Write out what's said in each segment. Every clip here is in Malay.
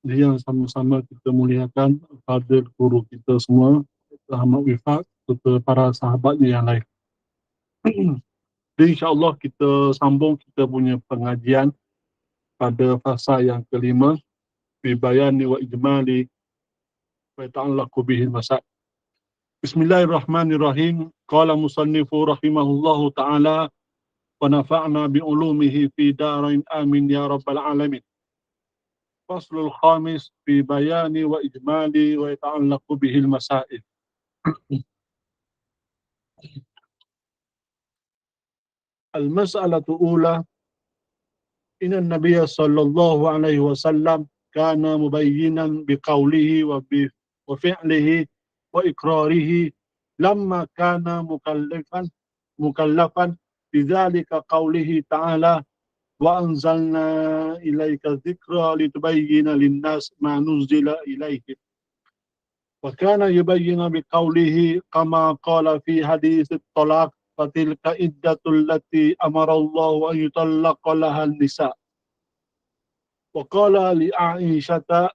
Dia sama-sama kita muliakan pada guru kita semua, Ahmad Wifaq, serta para sahabatnya yang lain. Jadi insyaAllah kita sambung kita punya pengajian pada fasa yang kelima, fi bayani wa ijmali wa ta'allaqu bihi masail. Bismillahirrahmanirrahim. Qala musannifu rahimahullahu ta'ala wa nafa'na bi'ulumihi fi darain amin ya rabbal alamin. Faslul khamis fi bayani wa ijmali wa ta'allaqu bihi masail. Al-mas'alatu ula, inna Nabiya sallallahu alaihi wasallam kana mubayyinan biqawlihi wa fi'lihi wa iqrarihi lamma kana mukallafan bidzalika qawlihi ta'ala wa anzalna ilaika dzikra litubayyina lin-nas ma nuzila ilaihim wa kana yubayyinu biqawlihi kama qala fi hadits at-talaq fatilka iddatul lati amara Allah an yutallaqa laha an-nisa. Wa qala li Aisyata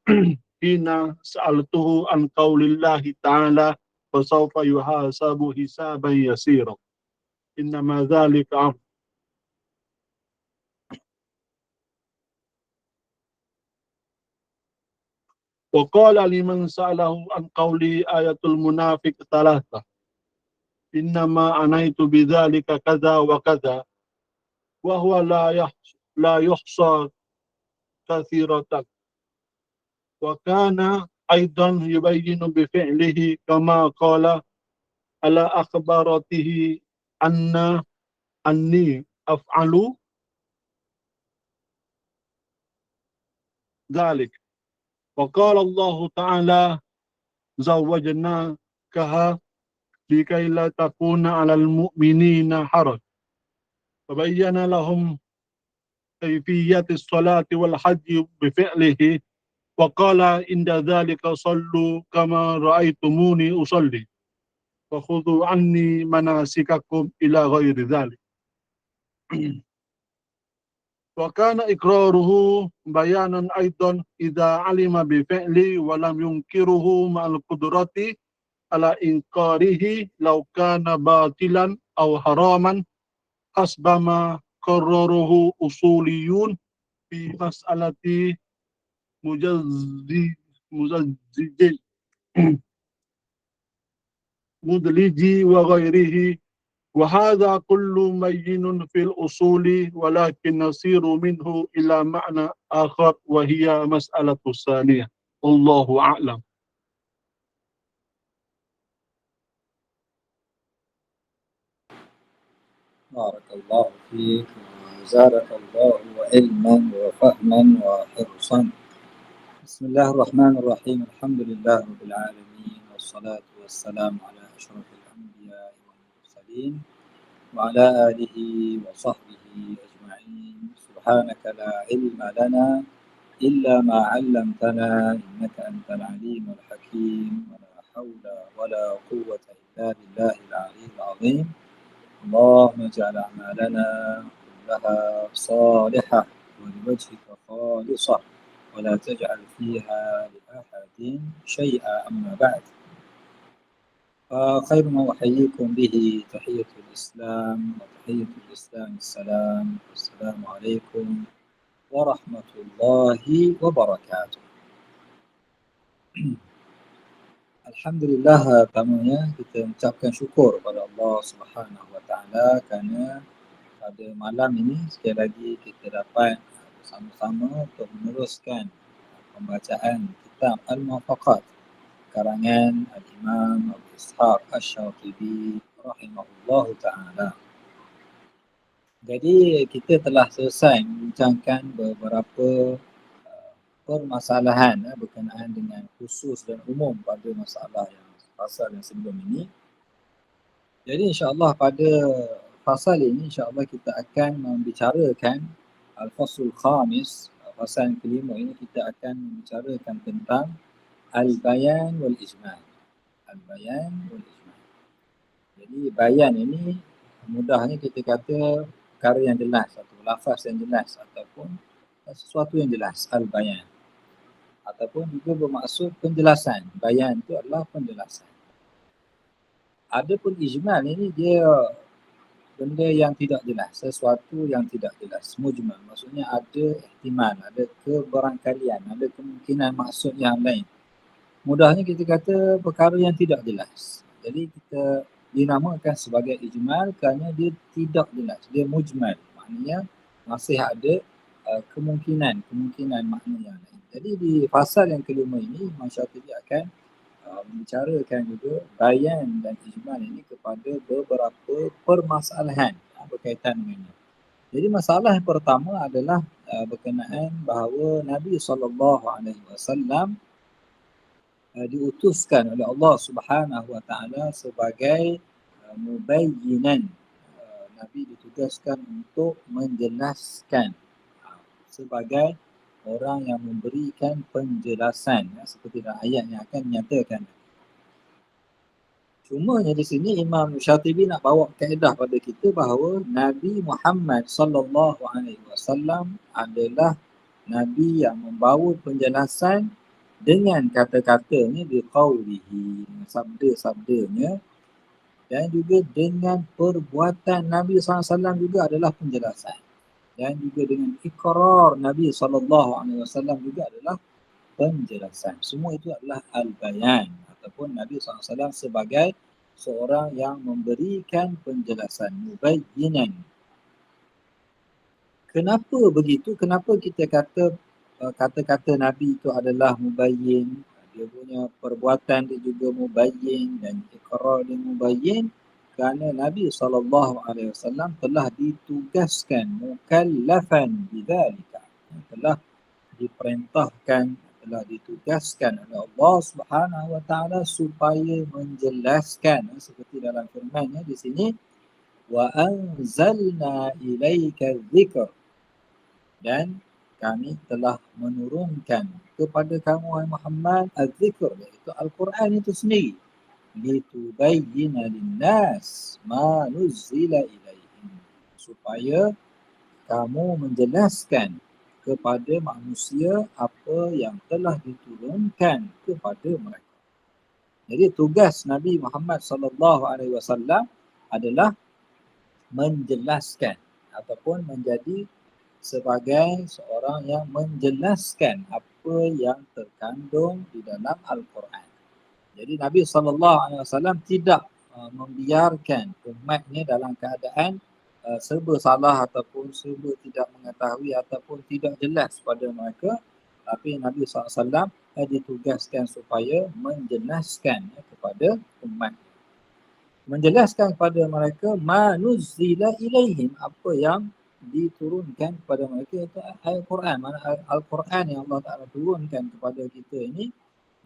hina sa'altuhu an qaulillahi ta'ala fa sawfa yuhasabu hisaban yasira. Innama dzalika wa qala liman sa'alahu an qauli ayatul munafiq thalatha. Innama anaitu bidzalika kadza wa kadza wa huwa la yuhsa kathiratan. Wa kana aidan yubayyinu bi fi'lihi kama qala ala akhbaratihi anni af'alu dhalik. Wa qala Allah ta'ala zawwajnakaha likai la takuna 'alal mu'minina haraj. Fabayyana lahum kayfiyatis salati wal hajji bi fi'lihi wa qala inda dhalika sallu kama ra'aitumuni usalli wa khudhu anni manasikakum ila ghairi dhalik. Wa kana iqraruhu bayanan aidan idza alima bi fi'li wa lam yunkiruhu ma'al qudrati ala inqarihi law kana batilan aw haraman hasbama qarraruhu usuliyun fi mas'alati mujazzijin mudliji wa ghairihi wa hadha kullu mayyinun fil usuli walakin nasiru minhu ila ma'na akhar wa hiya mas'alatu tsaniyah. Allahu a'lam. بارك الله فيك وزادك الله علما وفهما وحرصا. بسم الله الرحمن الرحيم. الحمد لله رب العالمين والصلاة والسلام على أشرف الأنبياء والمرسلين وعلى آله وصحبه أجمعين. سبحانك لا علم لنا إلا ما علمتنا إنك أنت العليم الحكيم ولا حول ولا قوة إلا بالله العلي العظيم. اللهم اجعل أعمالنا كلها صالحة ولوجهك خالصة ولا تجعل فيها لأحد شيئا. أما بعد، فخير ما أحييكم به تحية الإسلام، وتحية الإسلام السلام. السلام عليكم ورحمة الله وبركاته. Alhamdulillah, pertamanya kita mengucapkan syukur kepada Allah Subhanahu Wa Taala kerana pada malam ini sekali lagi kita dapat bersama-sama untuk meneruskan pembacaan kitab Al-Muwafaqat karangan Al-Imam Abu Ishaq Asy-Syatibi rahimahullahu taala. Jadi kita telah selesai membincangkan beberapa permasalahan berkenaan dengan khusus dan umum pada masalah yang pasal yang sebelum ini. Jadi insya-Allah pada fasal ini insya-Allah kita akan membicarakan al-faslul khamis, fasal yang kelima ini kita akan membicarakan tentang al-bayan wal ijmal. Al-bayan wal ijmal. Jadi bayan ini mudahnya kita kata perkara yang jelas atau lafaz yang jelas ataupun sesuatu yang jelas, al-bayan. ataupun juga bermaksud penjelasan. Bayan itu adalah penjelasan. Adapun ijmal ini dia benda yang tidak jelas, sesuatu yang tidak jelas. Mujmal maksudnya ada ihtimal, ada kebarangkalian, ada kemungkinan maksud yang lain. Mudahnya kita kata perkara yang tidak jelas. Jadi kita dinamakan sebagai ijmal kerana dia tidak jelas, dia mujmal. Maknanya masih ada kemungkinan makna yang lain. Jadi di fasal yang kelima ini Imam Syatibi akan membicarakan juga bayan dan ijmal ini kepada beberapa permasalahan berkaitan dengannya. Jadi masalah yang pertama adalah berkenaan bahawa Nabi SAW diutuskan oleh Allah Subhanahu Wa Taala sebagai mubayyinan. Nabi ditugaskan untuk menjelaskan sebagai orang yang memberikan penjelasan, seperti dalam ayat yang akan menyatakan. Cumanya di sini Imam Syatibi nak bawa kaedah pada kita bahawa Nabi Muhammad sallallahu alaihi wasallam adalah nabi yang membawa penjelasan dengan kata-katanya, biqaulihi, sabda-sabdanya, dan juga dengan perbuatan Nabi SAW juga adalah penjelasan. Dan juga dengan ikrar Nabi SAW juga adalah penjelasan. Semua itu adalah al-bayan ataupun Nabi SAW sebagai seorang yang memberikan penjelasan, mubayyinan. Kenapa begitu? Kenapa kita kata kata-kata Nabi itu adalah mubayyin? Dia punya perbuatan dia juga mubayyin dan ikrar dia mubayyin kerana Nabi SAW telah ditugaskan mukallafan bidzalika, telah diperintahkan, telah ditugaskan oleh Allah Subhanahu Wa Taala supaya menjelaskan, seperti dalam firman-Nya di sini, wa anzalna ilaika dzikr, dan kami telah menurunkan kepada kamu wahai Muhammad az-zikr, iaitu Al-Quran itu sendiri, litubayyina linnas ma nuzzila ilaihim, supaya kamu menjelaskan kepada manusia apa yang telah diturunkan kepada mereka. Jadi tugas Nabi Muhammad SAW adalah menjelaskan ataupun menjadi sebagai seorang yang menjelaskan apa yang terkandung di dalam Al-Quran. Jadi Nabi SAW tidak membiarkan umatnya dalam keadaan serba salah ataupun serba tidak mengetahui ataupun tidak jelas pada mereka. Tapi Nabi SAW ditugaskan supaya menjelaskan kepada umat. Menjelaskan kepada mereka ma nuzzila ilaihim, apa yang diturunkan kepada mereka, itu Al-Quran. Mana Al-Quran yang Allah Ta'ala turunkan kepada kita ini,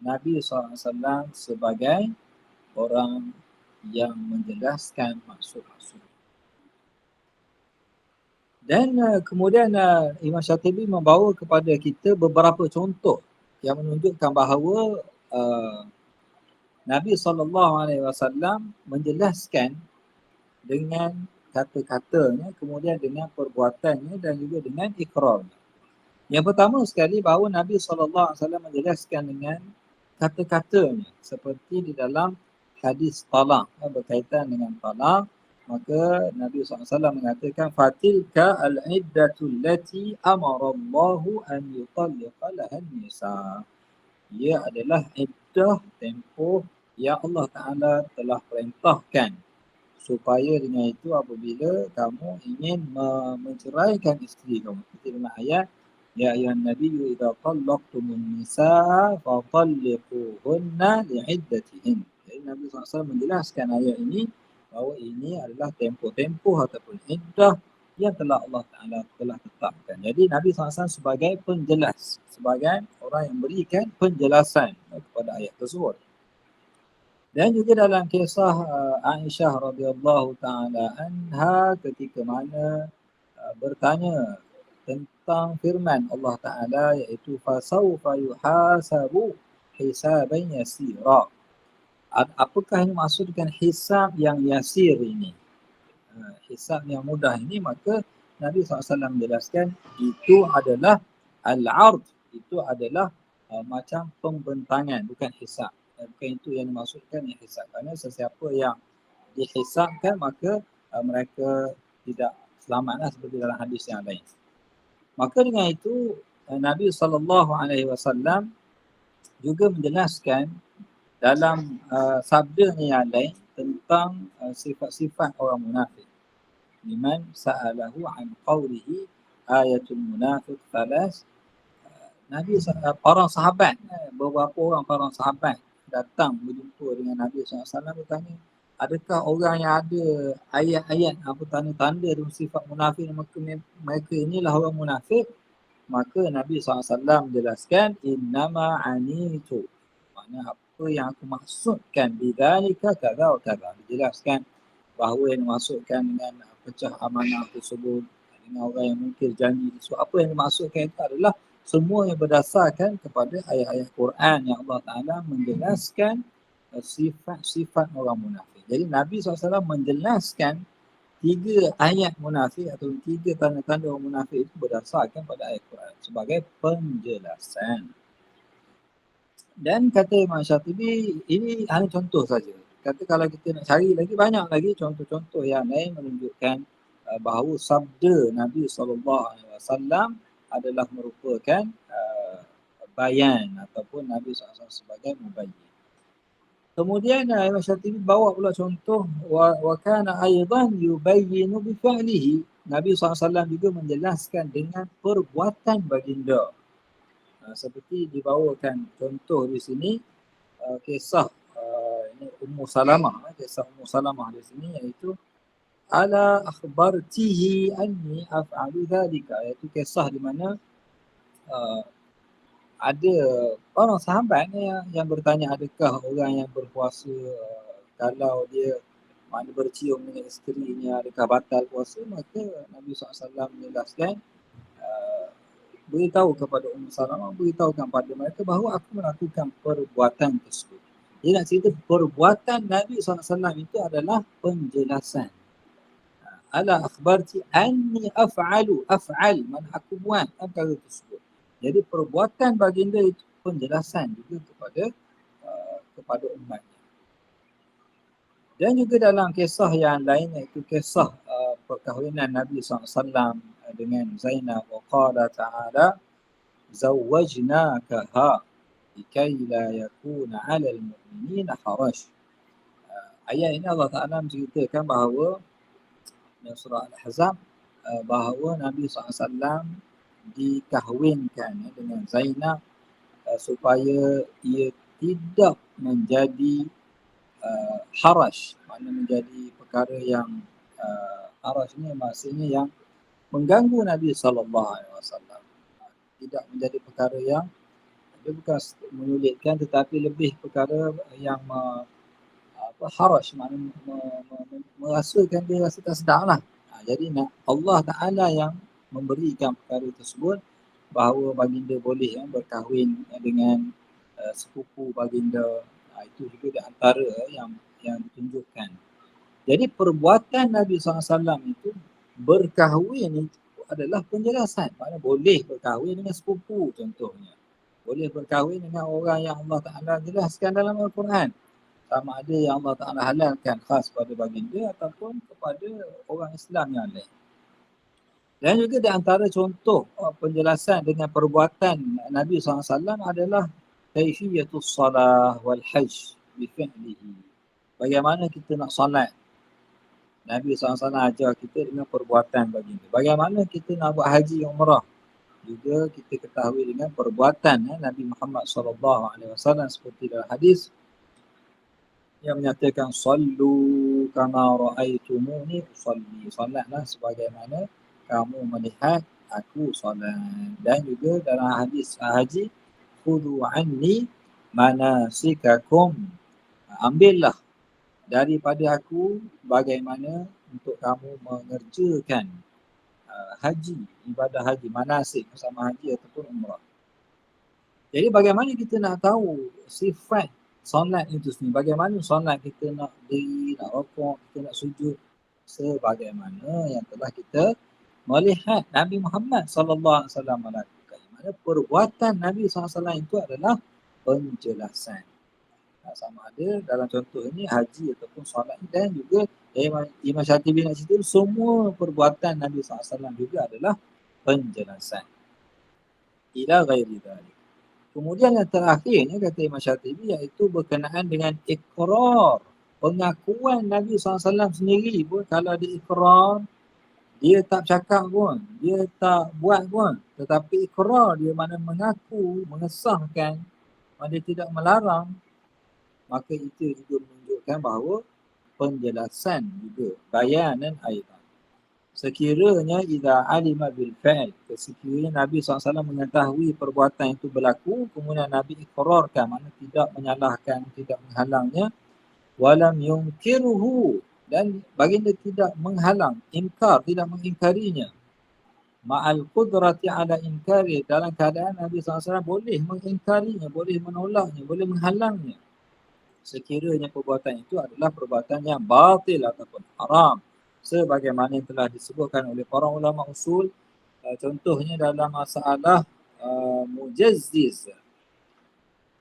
Nabi SAW sebagai orang yang menjelaskan maksud-maksud. Dan kemudian Imam Syatibi membawa kepada kita beberapa contoh yang menunjukkan bahawa Nabi SAW menjelaskan dengan kata-katanya, kemudian dengan perbuatannya dan juga dengan ikrar. Yang pertama sekali bahawa Nabi SAW menjelaskan dengan kata-katanya, seperti di dalam hadis talaq berkaitan dengan talaq. Maka Nabi SAW mengatakan fatilka al-iddatu allati amara Allahu an yutalliqa laha an-nisa. Ia adalah iddah, tempoh yang Allah Ta'ala telah perintahkan supaya dengan itu apabila kamu ingin menceraikan isteri kamu. Seperti dalam ayat ya ayyuhan nabiyyu idza talaqtumun nisaa fatalliquhunna li'iddatihin. Jadi Nabi SAW menjelaskan ayat ini bahawa ini adalah tempoh-tempoh ataupun iddah yang telah Allah Ta'ala telah tetapkan. Jadi Nabi SAW sebagai penjelas, sebagai orang yang berikan penjelasan kepada ayat tersebut. Dan juga dalam kisah Aisyah radhiyallahu ta'ala anha ketika mana bertanya tentang firman Allah Ta'ala, iaitu fasawfa yuhasabu hisaban yasira. Apakah yang maksud dengan hisab yang yasir ini? Hisab yang mudah ini, maka Nabi SAW menjelaskan itu adalah al-ard, itu adalah macam pembentangan, bukan hisab. Bukan itu yang dimaksudkan yang hisab. Kerana sesiapa yang dihisabkan maka mereka tidak selamatlah seperti dalam hadis yang lain. Maka dengan itu Nabi SAW juga menjelaskan dalam sabdanya yang lain tentang sifat-sifat orang munafik. Liman sa'alahu an qawlihi ayatul munafiq thalas. Nabi para sahabat, beberapa orang para sahabat datang berjumpa dengan Nabi SAW bertanya, adakah orang yang ada ayat-ayat apa tanda-tanda dan sifat munafik, maka mereka inilah orang munafik? Maka Nabi SAW menjelaskan, innama anitu. Maknanya apa yang aku maksudkan bidzalika kadza wa kadza. Dijelaskan bahawa yang dimaksudkan dengan pecah amanah tersebut, dengan orang yang mungkir janji tersebut, apa yang dimaksudkan itu adalah semua yang berdasarkan kepada ayat-ayat Quran yang Allah Ta'ala menjelaskan sifat-sifat orang munafik. Jadi Nabi SAW menjelaskan 3 ayat munafik atau 3 tanda-tanda orang munafik itu berdasarkan pada ayat Quran sebagai penjelasan. Dan kata Imam Syatibi, ini hanya contoh saja. Kata kalau kita nak cari lagi, banyak lagi contoh-contoh yang lain menunjukkan bahawa sabda Nabi SAW adalah merupakan bayan ataupun Nabi SAW sebagai mubayyin. Kemudian Imam Syatibi bawa pula contoh wa kana aidan yubayyinu bi fi'lihi. Nabi SAW juga menjelaskan dengan perbuatan baginda. Seperti dibawakan contoh di sini kisah ini Ummu Salamah, kisah Ummu Salamah di sini iaitu ala akhbartihi anni af'alu dhalika, iaitu kisah di mana ada orang sahabat yang bertanya, adakah orang yang berpuasa kalau dia bercium dengan isterinya adakah batal puasa? Maka Nabi SAW menjelaskan, beritahu kepada Ummu Salamah, beritahukan kepada mereka bahawa aku melakukan perbuatan tersebut. Dia nak cerita perbuatan Nabi SAW itu adalah penjelasan. Ala akhbarti anni af'al, mana aku buat perkara tersebut. Jadi perbuatan baginda itu penjelasan juga kepada umatnya. Dan juga dalam kisah yang lain, iaitu kisah perkahwinan Nabi SAW dengan Zainab, wa qala ta'ala zawwajnakaha likai la yakuna 'alal mu'minina haraj. Ayat ini Allah Ta'ala menceritakan bahawa dalam surah Al-Ahzab bahawa Nabi SAW dikahwinkan dengan Zainab supaya ia tidak menjadi haraj, maknanya menjadi perkara yang haraj ni maksudnya yang mengganggu Nabi SAW. Tidak menjadi perkara yang dia bukan menyulitkan, tetapi lebih perkara yang haraj, maknanya merasakan dia rasa tak sedar lah. Jadi Allah Ta'ala yang memberikan perkara tersebut bahawa baginda boleh berkahwin dengan sepupu baginda. Itu juga di antara yang ditunjukkan. Jadi perbuatan Nabi SAW itu berkahwin itu adalah penjelasan. Maknanya boleh berkahwin dengan sepupu contohnya. Boleh berkahwin dengan orang yang Allah Ta'ala jelaskan dalam Al-Quran. Sama ada yang Allah Ta'ala halalkan khas pada baginda ataupun kepada orang Islam yang lain. Dan juga di antara contoh penjelasan dengan perbuatan Nabi SAW adalah kaifiyatus salah wal hajj bi fi'lihi. Bagaimana kita nak solat. Nabi SAW ajar kita dengan perbuatan baginda. Bagaimana kita nak buat haji umrah. Juga kita ketahui dengan perbuatan Nabi Muhammad SAW seperti dalam hadis yang menyatakan sallu kama ra'aitumuni usalli. Solatlah sebagaimana kamu melihat aku solat. Dan juga dalam hadis haji, khudhu anni manasikakum. Ambillah daripada aku bagaimana untuk kamu mengerjakan haji, ibadah haji, manasik bersama haji ataupun umrah. Jadi bagaimana kita nak tahu sifat solat itu sendiri, bagaimana solat kita nak diri, nak rukuk, kita nak sujud, sebagaimana yang telah kita melihat Nabi Muhammad SAW melakukan. Maksudnya perbuatan Nabi SAW itu adalah penjelasan. Sama ada dalam contoh ini haji ataupun solat, dan juga Imam Syatibi nak cerita semua perbuatan Nabi SAW juga adalah penjelasan. Ila ghairi dhalik. Kemudian yang terakhirnya kata Imam Syatibi iaitu berkenaan dengan ikrar. Pengakuan Nabi SAW sendiri pun kalau dia ikrar, dia tak cakap pun, dia tak buat pun, tetapi ikrar dia mana mengaku, mengesahkan, mana dia tidak melarang, maka itu juga menunjukkan bahawa penjelasan juga, bayanan aidan. Sekiranya idza alima bil fa'il, sekiranya Nabi SAW mengetahui perbuatan itu berlaku, kemudian Nabi ikrarkan, makna tidak menyalahkan, tidak menghalangnya, walam yungkiruhu, dan baginda tidak menghalang, inkar, tidak mengingkarinya. Ma'al qudrati ala inkari, dalam keadaan Nabi SAW boleh mengingkarinya, boleh menolaknya, boleh menghalangnya. Sekiranya perbuatan itu adalah perbuatan yang batil ataupun haram, sebagaimana yang telah disebutkan oleh para ulama usul, contohnya dalam masalah Mujazziz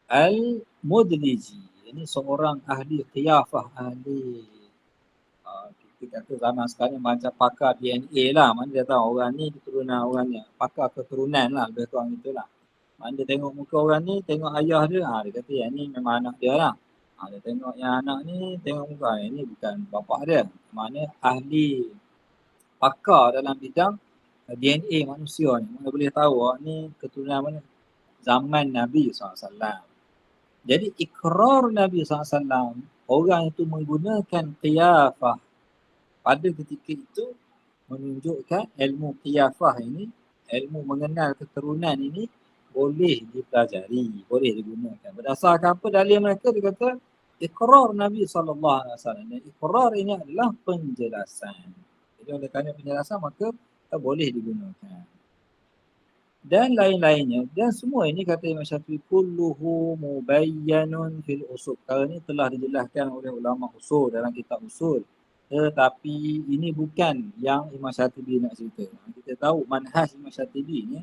Al-Mudliji. Ini seorang ahli qiyafah, ahli kita kata zaman sekarang macam pakar DNA lah. Mana dia tahu orang ni keturunan orangnya, pakar keturunan lah, lebih kurang itulah. Mana dia tengok muka orang ni, tengok ayah dia, dia kata yang ni memang anak dia lah. Dia tengok yang anak ni, tengok muka, yang ni bukan bapak dia. Mana ahli pakar dalam bidang DNA manusia ni, mana boleh tahu ni keturunan mana, zaman Nabi SAW. Jadi ikrar Nabi SAW, orang itu menggunakan qiyafah pada ketika itu, menunjukkan ilmu qiyafah ini, ilmu mengenal keturunan ini boleh dipelajari, boleh digunakan. Berdasarkan apa dalil mereka? Dia kata ikrar Nabi SAW. Dan ikrar ini adalah penjelasan. Jadi oleh kerana penjelasan maka boleh digunakan. Dan lain-lainnya. Dan semua ini kata Imam Syafi'i, kulluhu mubayyanun fil usul. Kalau ini telah dijelaskan oleh ulama usul dalam kitab usul. Tetapi ini bukan yang Imam Syatibi nak cerita. Kita tahu manhaj Imam Syatibi ni,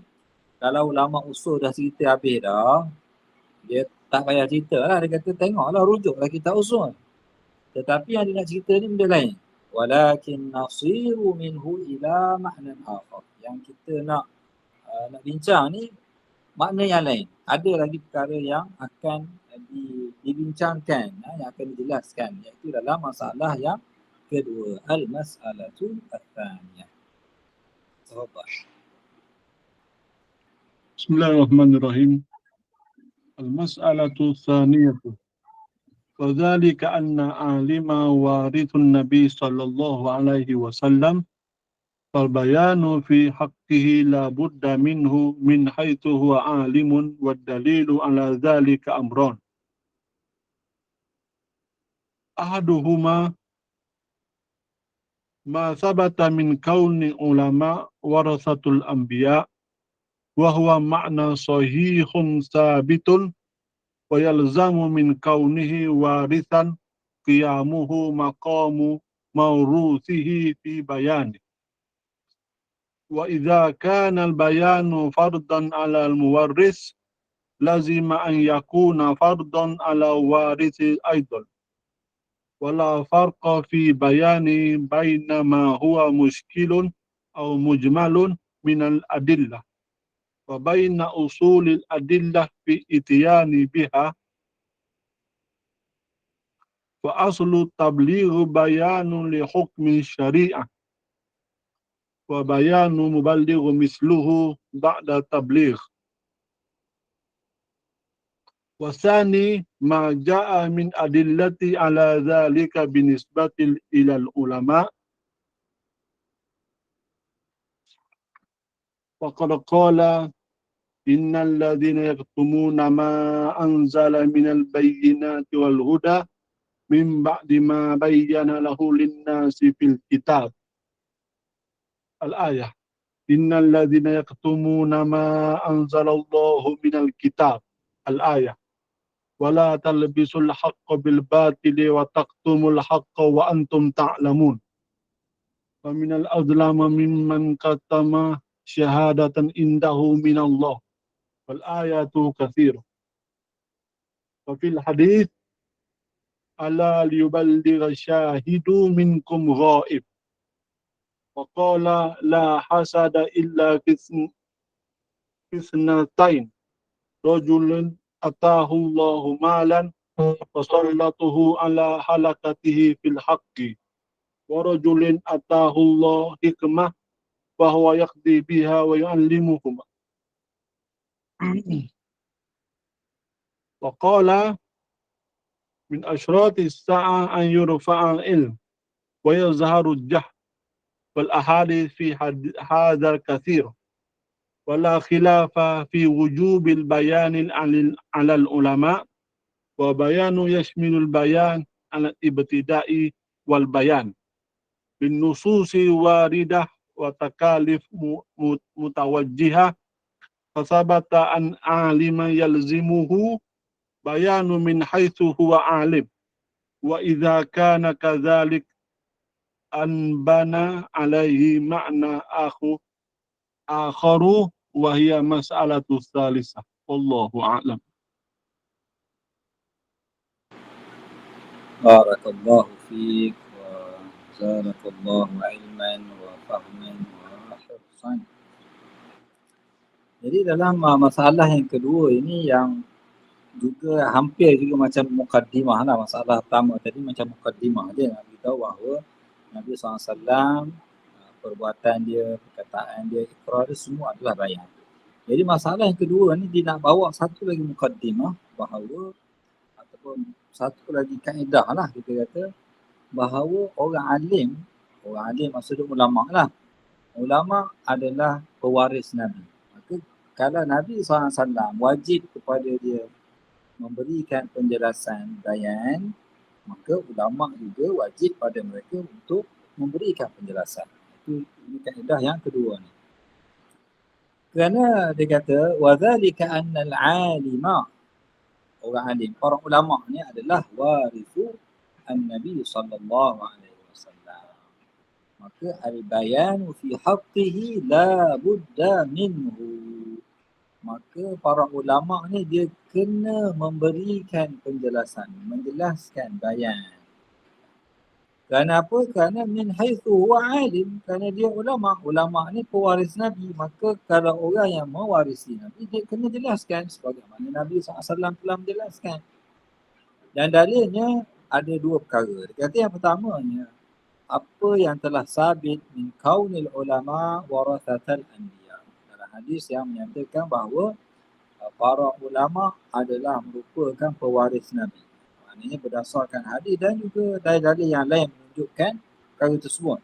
kalau ulama usul dah cerita habis dah, dia tak payah cerita lah. Dia kata tengoklah, rujuklah kitab usul. Tetapi yang dia nak cerita ni benda lain. Walakin nasiru minhu ila ma'nan akhar. Yang kita nak bincang ni makna yang lain. Ada lagi perkara yang akan dibincangkan, yang akan dijelaskan, iaitu dalam masalah yang kedua, al-mas'alatu ats-tsaniyah. Tafadhal. Bismillahirrahmanirrahim. Al-mas'alatu tsaniyatu. وذلك أن عالم وارث النبي صلى الله عليه وسلم فالبيان في حقه لا بد منه من حيث هو عالم والدليل على ذلك أمران أحدهما ما ثبت من كون علماء ورثة الأنبياء وهو معنى صحيح ثابت ويلزم من كونه وارثا قيامه مقام موروثه في بيانه وإذا كان البيان فرضا على المورث لازم أن يكون فرضا على الوارث أيضا ولا فرق في بيان بين ما هو مشكل أو مجمل من الأدلة وبين أصول الأدلة في إتيان بها وأصل التبليغ بيان لحكم الشريعة وبيان مبلغ مثله بعد التبليغ والثاني ما جاء من أدلة على ذلك بالنسبة إلى العلماء وقد قال إن الذين يكتمون ما أنزل من البينات والهدى من بعد ما بين له للناس في الكتاب الآية إن الذين يكتمون ما أنزل الله من الكتاب الآية ولا تلبسوا الحق بالباطل وتكتموا الحق وأنتم تعلمون ومن الأظلم ممن كتم شهادة عنده من الله والآيات كثيرة. وفي الحديث ألا ليبلغ الشاهد منكم غائب. وقال لا حسد إلا في اثنتين، رجل أتاه الله مالا فسلطه على حلقته في الحق، ورجل أتاه الله حكمة فهو يقضي بها ويعلمهما. وقال من أشراط الساعة أن يرفع العلم ويظهر الجهل، والأحاديث في هذا الكثير، ولا خلاف في وجوب البيان على العلماء، وبيان يشمل البيان على الابتداء والبيان بالنصوص واردة وتكاليف متوجهة. فثبت أن عالما يلزمه بيان من حيث هو عالم، وإذا كان كذلك أنبنى عليه معنى آخر وهي مسألة الثالثة. والله أعلم. بارك الله فيك وزادك الله علما وفهما وحرصا. Jadi dalam masalah yang kedua ini yang juga hampir juga macam mukaddimah lah, masalah pertama tadi macam mukaddimah dia nak beritahu bahawa Nabi SAW perbuatan dia, perkataan dia, ikrar dia semua adalah bayan. Jadi masalah yang kedua ni dia nak bawa satu lagi mukaddimah bahawa ataupun satu lagi kaedah lah kita kata bahawa orang alim maksudnya ulama lah. Ulama adalah pewaris Nabi. Maka kalau Nabi SAW wajib kepada dia memberikan penjelasan bayan, maka ulama juga wajib pada mereka untuk memberikan penjelasan. Ini kaedah yang kedua ni. Kerana dia kata wadzalika annal alima, orang alim, para ulama ni adalah warithu an-nabi sallallahu alaihi wasallam. Maka al-bayanu fi haqqihi la budda minhu. Maka para ulama ni dia kena memberikan penjelasan, menjelaskan bayan. Kerana apa? Kerana min haitsu huwa alim, kerana dia ulama. Ulama ni pewaris Nabi, maka kalau orang yang mewarisi Nabi dia kena jelaskan sebagaimana Nabi SAW telah menjelaskan. Dan dalilnya ada dua perkara. Dia kata yang pertamanya, apa yang telah sabit min kaunil ulama warathatal anbiya. Dalam hadis yang menyatakan bahawa para ulama adalah merupakan pewaris Nabi. Maknanya berdasarkan hadis dan juga dalil-dalil yang lain menunjukkan perkara tersebut.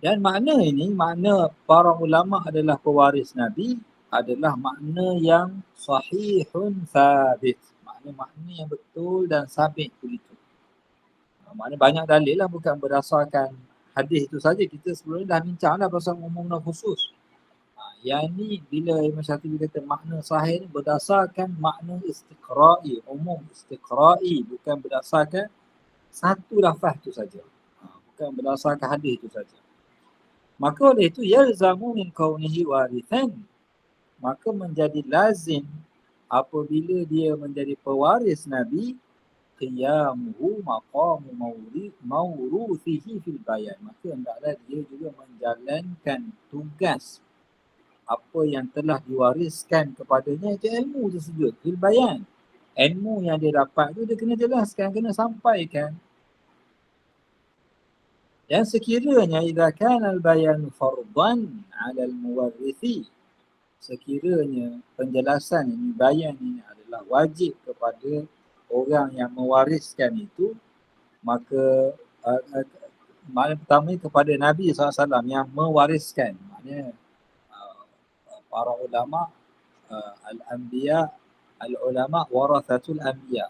Dan makna ini, makna para ulama adalah pewaris Nabi adalah makna yang sahihun sabit. Makna yang betul dan sabit begitu. Makna banyak dalil lah, bukan berdasarkan hadis itu saja. Kita sebelumnya dah bincang dah pasal umum dan khusus. Yang ni bila Imam Syatibi kata makna sahih ni berdasarkan makna istiqra'i, umum istiqra'i, bukan berdasarkan satu lafaz tu saja. Bukan berdasarkan hadis tu saja. Maka oleh itu yalzamu min kaunihi warithan, maka menjadi lazim apabila dia menjadi pewaris Nabi, qiyamuhu maqamu mawruthihi fil bayan, maka hendaklah dia juga menjalankan tugas apa yang telah diwariskan kepadanya, itu ilmu tersebut, fil bayan. Ilmu yang dia dapat tu dia kena jelaskan, kena sampaikan. Dan sekiranya idza kana al-bayan fardan 'ala al-muwarrithi, sekiranya penjelasan ini, bayan ini adalah wajib kepada orang yang mewariskan itu, maka makna pertama kepada Nabi SAW yang mewariskan, maknanya para ulama, al-anbiya, al-ulama warathatul anbiya.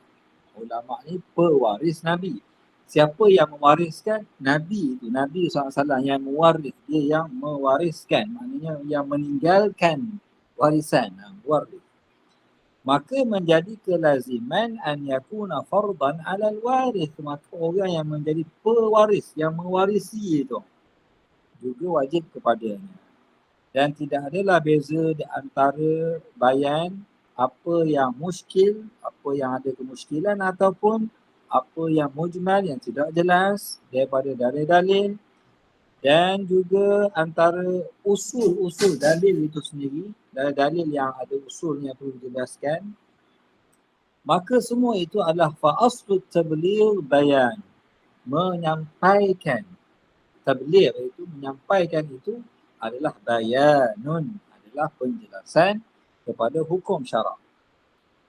Ulama ni pewaris Nabi. Siapa yang mewariskan? Nabi itu. Nabi SAW yang mewaris, dia yang mewariskan. Maknanya yang meninggalkan warisan, waris. Maka menjadi kelaziman an yakuna fardan alal waris. Maka orang yang menjadi pewaris, yang mewarisi itu juga wajib kepadanya. Dan tidak adalah beza di antara bayan apa yang muskil, apa yang ada kemuskilan ataupun apa yang mujmal yang tidak jelas daripada dalil-dalil, dan juga antara usul-usul dalil itu sendiri, dalil yang ada usulnya perlu dijelaskan. Maka semua itu adalah fa'aslu tabligh bayan, menyampaikan. Tabligh itu menyampaikan itu adalah bayanun, adalah penjelasan kepada hukum syarak.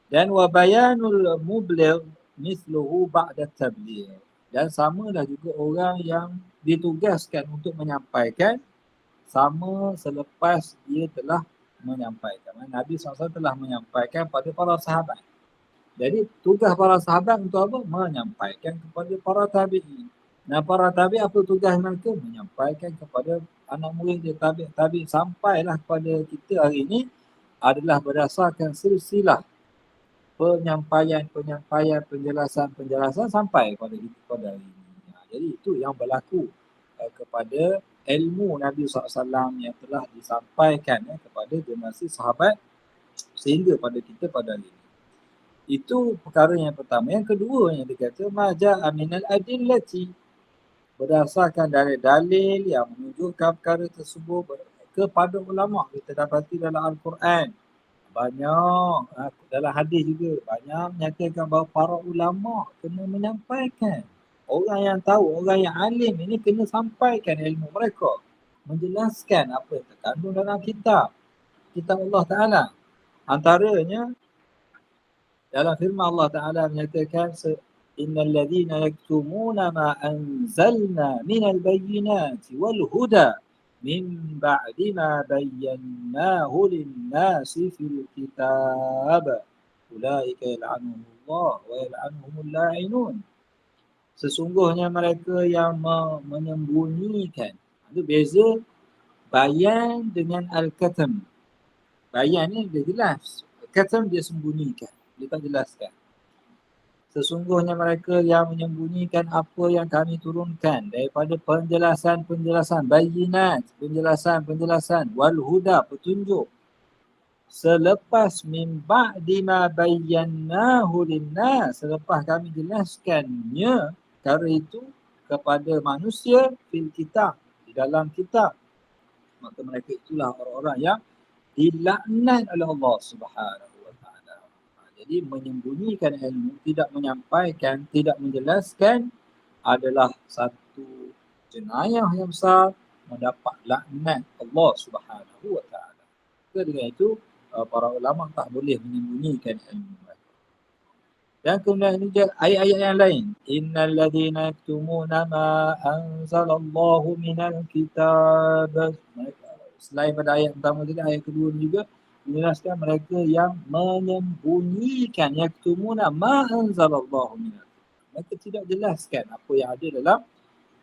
Dan wa bayanul mubligh mithluhu ba'da tabligh. Dan samalah juga orang yang ditugaskan untuk menyampaikan sama selepas dia telah menyampaikan. Nabi SAW telah menyampaikan pada para sahabat. Jadi tugas para sahabat untuk apa? Menyampaikan kepada para tabi'in. Nah, para tabi' apa tugas mereka? Menyampaikan kepada anak murid dia, tabi' sampailah kepada kita hari ini adalah berdasarkan silsilah penyampaian, penjelasan sampai kepada kita pada hari ini. Jadi itu yang berlaku kepada ilmu Nabi SAW yang telah disampaikan kepada generasi sahabat sehingga pada kita pada hari ini. Itu perkara yang pertama. Yang kedua yang dikata maja'a minal adillati, berdasarkan dari dalil yang menunjukkan perkara tersebut kepada ulama. Kita dapati dalam Al-Quran banyak, dalam hadis juga banyak menyatakan bahawa para ulama kena menyampaikan. Orang yang tahu, orang yang alim ini kena sampaikan ilmu mereka, menjelaskan apa yang terkandung dalam kitab Allah Ta'ala. Antaranya dalam firman Allah Ta'ala menyatakan innal ladzina yaktumuna ma anzalna minal bayyinati wal huda min ba'di ma bayyanahu lin-nasi fil kitab ulaika yal'anuhumullah wa yal'anuhumul la'inun. Sesungguhnya mereka yang menyembunyikan. Itu beza bayan dengan al-katam. Bayan ni dia jelas, katam dia sembunyikan, dia tak jelaskan. Sesungguhnya mereka yang menyembunyikan apa yang kami turunkan daripada penjelasan bayinat, penjelasan wal huda, petunjuk, selepas min ba'di ma bayyanahu linnas, selepas kami jelaskannya perkara itu kepada manusia fil kitab, di dalam kitab. Maka mereka itulah orang-orang yang dilaknat oleh Allah Subhanahu. Jadi menyembunyikan ilmu, tidak menyampaikan, tidak menjelaskan adalah satu jenayah yang besar, mendapat laknat Allah Subhanahu wa taala. Dengan itu para ulama tak boleh menyembunyikan ilmu mereka. Dan kemudian ini ayat-ayat yang lain. Innal ladzina yaktumuna ma anzalallahu minal kitab. Selain pada ayat pertama tadi, ayat kedua juga menjelaskan mereka yang menyembunyikan yaktumuna ma anzalallahu minal. Mereka tidak jelaskan apa yang ada dalam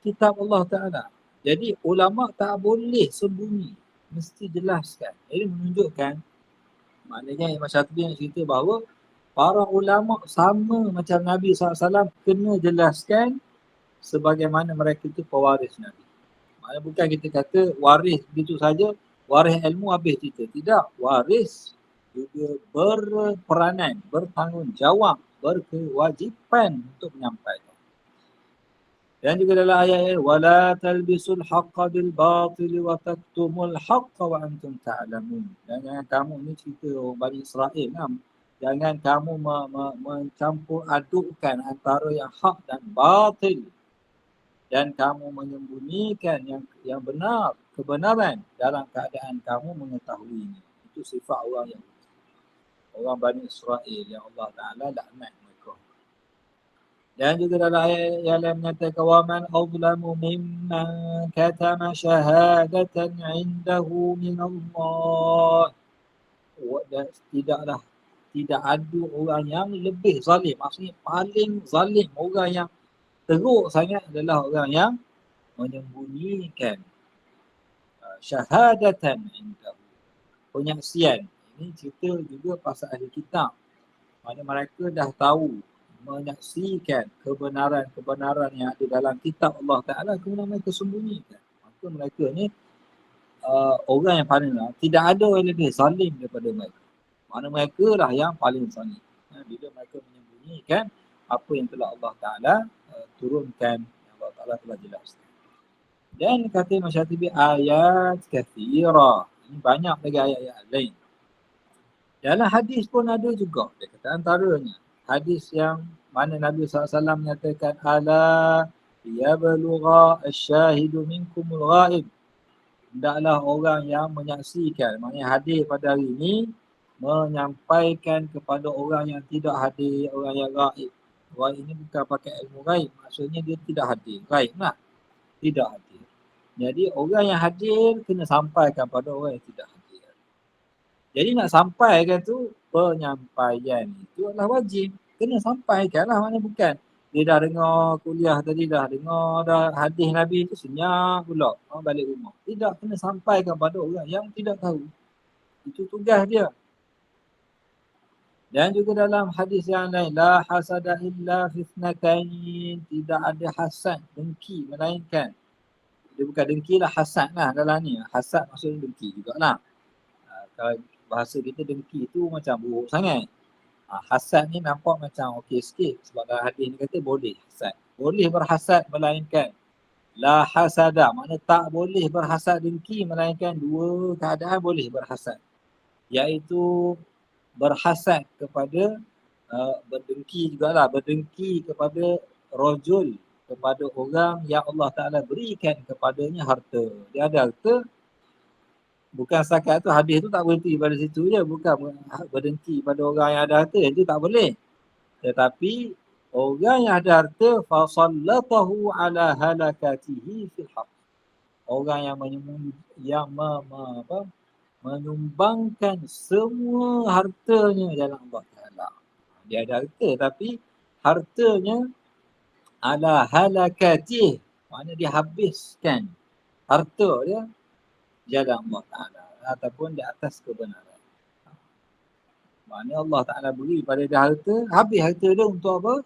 kitab Allah Ta'ala. Jadi ulama tak boleh sembunyi, mesti jelaskan. Ini menunjukkan, maknanya Imam Syatibi yang cerita bahawa para ulama sama macam Nabi SAW kena jelaskan sebagaimana mereka itu pewaris Nabi. Maknanya bukan kita kata waris begitu saja, waris ilmu habis kita. Tidak, waris juga berperanan, bertanggungjawab, berkewajipan untuk menyampaikan. Dan juga dalam ayat wala talbisul haqqa bil batil wa taktumul haqqa wa antum ta'lamun. Dan jangan kamu, ni cerita Bani Israel kan. Jangan kamu mencampur adukkan antara yang hak dan batil. Dan kamu menyembunyikan yang benar, kebenaran dalam keadaan kamu mengetahuinya. Itu sifat orang yang orang Bani Israel yang Allah Ta'ala laknat mereka. Dan juga dalam ayat yang lain menyatakan wa man azlamu mimman katama syahadatan indahu min Allah. Tidak ada orang yang lebih zalim. Maksudnya paling zalim, orang yang teruk sangat adalah orang yang menyembunyikan syahadatan indahu, penyaksian. Ini cerita juga pasal ahli kitab. Mana mereka dah tahu, menyaksikan kebenaran yang ada dalam kitab Allah Ta'ala, kemudian mereka sembunyikan. Maka mereka ni orang yang paling tidak ada orang lebih zalim daripada mereka. Mana mereka lah yang paling zalim. Bila mereka menyembunyikan apa yang telah Allah Ta'ala turunkan, yang Allah Ta'ala telah jelaskan. Dan kata Imam Syatibi, ayat kathira. Ini banyak lagi ayat-ayat lain. Dalam hadis pun ada juga. Dia kata antaranya hadis yang mana Nabi SAW menyatakan ala yablugha asyahidu minkumul ghaib. Hendaklah orang yang menyaksikan, maknanya hadir pada hari ini, menyampaikan kepada orang yang tidak hadir, orang yang gaib. Gaib ini bukan pakai ilmu gaib, maksudnya dia tidak hadir. Gaib lah, tidak hadir. Jadi orang yang hadir kena sampaikan pada orang yang tidak hadir. Jadi nak sampaikan tu, penyampaian itu adalah wajib. Kena sampaikan lah, maknanya bukan dia dah dengar kuliah tadi, dah dengar dah hadis Nabi tu senyap pula balik rumah. Tidak, kena sampaikan pada orang yang tidak tahu. Itu tugas dia. Dan juga dalam hadis yang lain, la hasada illa fitnatain, tidak ada hasad, dengki melainkan. Dia bukan dengki lah, hasad lah dalam ni. Hasad maksudnya dengki jugalah. Kalau bahasa kita dengki tu macam buruk sangat. Hasad ni nampak macam okey sikit sebab dalam hadis ni kata boleh hasad. Boleh berhasad melainkan la hasada, makna tak boleh berhasad dengki melainkan dua keadaan boleh berhasad. Iaitu berhasad kepada berdengki jugalah, berdengki kepada rajul, kepada orang yang Allah Ta'ala berikan kepadanya harta. Dia ada harta, bukan setakat tu hadis tu tak berhenti pada situ je, bukan berdengki pada orang yang ada harta, itu tak boleh. Tetapi orang yang ada harta fasallatahu ala halakatihi fil haq. Orang yang menyumbangkan semua hartanya dalam Allah Ta'ala. Dia ada harta tapi hartanya ala halakatih, maknanya dia habiskan harta dia jalan Allah Ta'ala ataupun di atas kebenaran. Maknanya Allah Ta'ala beri pada dia harta, habis harta dia untuk apa?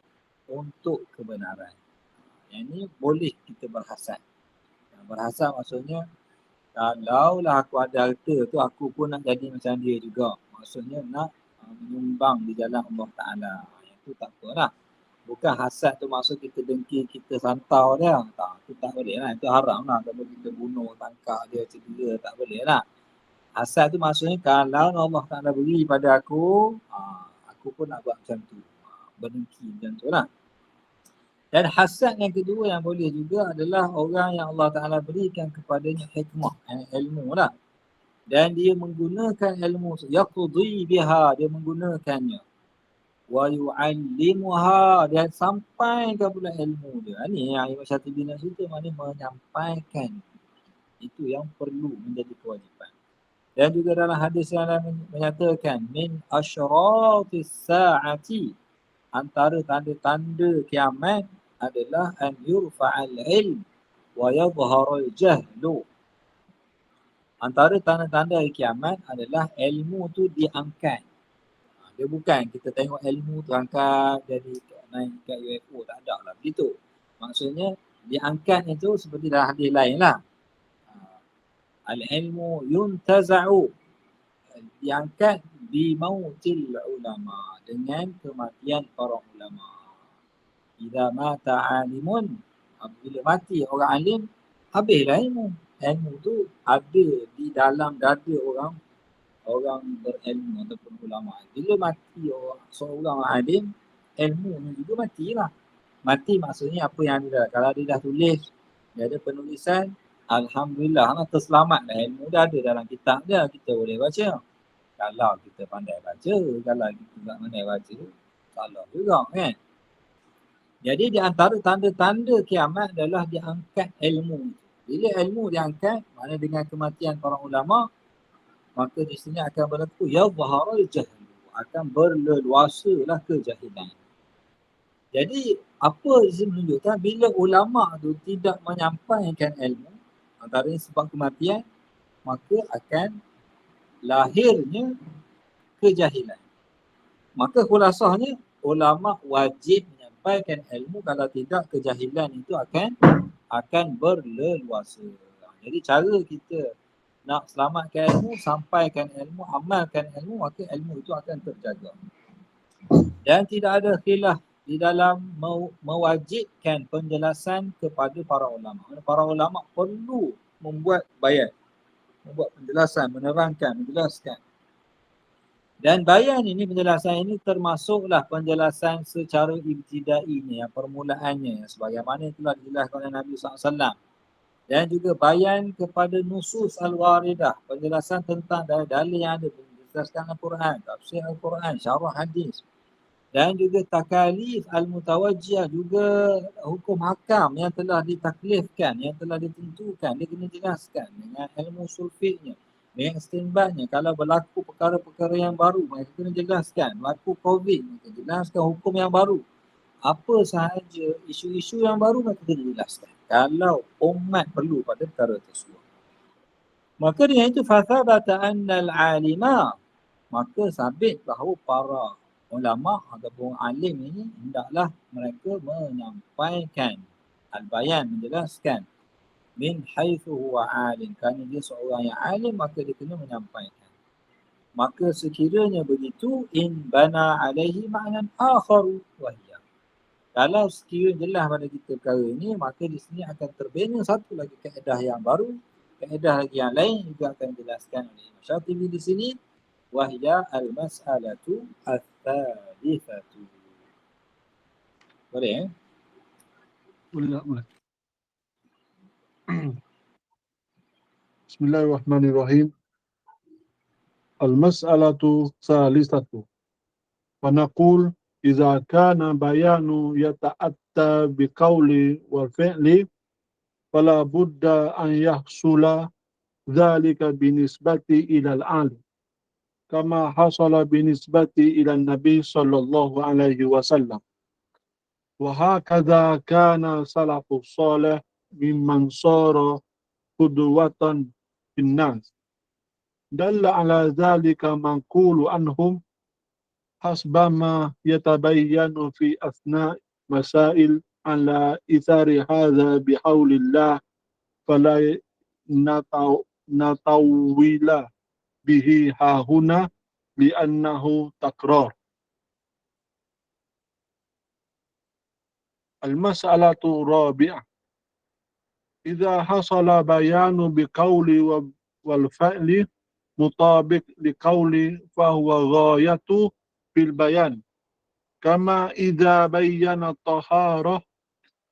Untuk kebenaran. Yang ini boleh kita berhasad. Berhasad maksudnya kalaulah aku ada harta tu aku pun nak jadi macam dia juga. Maksudnya nak menyumbang di jalan Allah Ta'ala. Yang tu tak apalah. Bukan hasad tu maksud kita dengki, kita santau dia. Tak, itu tak boleh lah. Itu haram lah. Kalau kita bunuh, tangkap dia, cedera, tak boleh lah. Hasad tu maksudnya kalau Allah Ta'ala beri pada aku, aku pun nak buat macam tu. Berdengki macam tu lah. Dan hasad yang kedua yang boleh juga adalah orang yang Allah Ta'ala berikan kepadanya hikmah, ilmu lah. Dan dia menggunakan ilmu, yaqdi biha, dia menggunakannya. Wa yu'allimuha, dia sampaikan pula ilmu dia. Ini yang Imam Syatibi nak cerita, maknanya menyampaikan. Itu yang perlu menjadi kewajipan. Dan juga dalam hadis yang lain menyatakan min asyratis sa'ati, antara tanda-tanda kiamat adalah an yurfa'al ilm wa yadhharul jahlu. Antara tanda-tanda kiamat adalah ilmu tu diangkat. Dia bukan kita tengok ilmu tu angkat jadi naik kat UFO, tak ada lah begitu. Maksudnya diangkat itu seperti dalam hadis lain lah. Al-ilmu yuntaza'u, diangkat bi mautil ulama, dengan kematian para ulama. Idza mata alimun, bila mati orang alim, habislah ilmu. Ilmu tu ada di dalam dada orang berilmu ataupun ulama. Bila mati seorang alim, ilmunya juga matilah. Mati maksudnya apa yang dia dah, kalau dia dah tulis, dia ada penulisan, alhamdulillah lah, terselamat dah, ilmu dah ada dalam kitab dia, kita boleh baca. Kalau kita pandai baca, kalau kita tak pandai baca, salah juga kan. Jadi di antara tanda-tanda kiamat adalah diangkat ilmu. Bila ilmu diangkat, maknanya dengan kematian para ulama, maka di sini akan berlaku yadhharul jahlu, akan berleluasalah kejahilan. Jadi apa di sini menunjukkan bila ulama tu tidak menyampaikan ilmu, antaranya sebab kematian, maka akan lahirnya kejahilan. Maka khulasahnya ulama wajib menyampaikan ilmu, kalau tidak kejahilan itu akan berleluasa. Jadi cara kita nak selamatkan ilmu, sampaikan ilmu, amalkan ilmu, maka ilmu itu akan terjaga. Dan tidak ada khilaf di dalam mewajibkan penjelasan kepada para ulama. Para ulama perlu membuat bayan, membuat penjelasan, menerangkan, menjelaskan. Dan bayan ini, penjelasan ini termasuklah penjelasan secara ibtidainya, permulaannya, sebagaimana telah dijelaskan oleh Nabi SAW. Dan juga bayan kepada nusus al-waridah, penjelasan tentang dalil yang ada, berdasarkan Al-Quran, tafsir Al-Quran, syarah hadis. Dan juga takalif al-mutawajjih, juga hukum hakam yang telah ditaklifkan, yang telah ditentukan, dia kena jelaskan dengan ilmu sulfiknya, dengan istinbatnya. Kalau berlaku perkara-perkara yang baru, mereka kena jelaskan. Berlaku COVID, mereka jelaskan hukum yang baru. Apa sahaja isu-isu yang baru, mereka kena jelaskan. Kalau umat perlu pada perkara tersebut. Maka dengan itu, fathabata annal alima, maka sabit bahawa para ulama ataupun alim ini hendaklah mereka menyampaikan al-bayan, menjelaskan min haitsu huwa alim, kerana dia seorang yang alim maka dia kena menyampaikan. Maka sekiranya begitu, in bana alaihi ma'nan akharu wahiyah, kalau sekiranya jelas pada kita perkara ini, maka di sini akan terbina satu lagi kaedah yang baru, kaedah lagi yang lain juga akan dijelaskan oleh Imam Syatibi di sini, wahya al-mas'alatu al-thalithatu. Boleh Boleh. Bismillahirrahmanirrahim. Al-mas'alatu thalithatu. Fanaqul idza kana bayanu yata'atta biqawli wa fi'li fala budda an yahsula dhalika binisbati ila al-alim kama hasala binisbati ila an-nabi sallallahu alaihi wasallam. Wa hakadha kana salafus salih mimman sara qudwatan bin-nas. Dalla ala dhalika manqulu anhum hasbama yatabayyanu fi asna' masail ala ithari hadha bihawlillah fala natawila bihi hahuna li'annahu takrar. Al-mas'alatu rabi'ah. Idza hasala bayanu biqawli wal fa'li mutabiq liqawli fahuwa ghayatu fil bayan. Kama idza bayyana taharah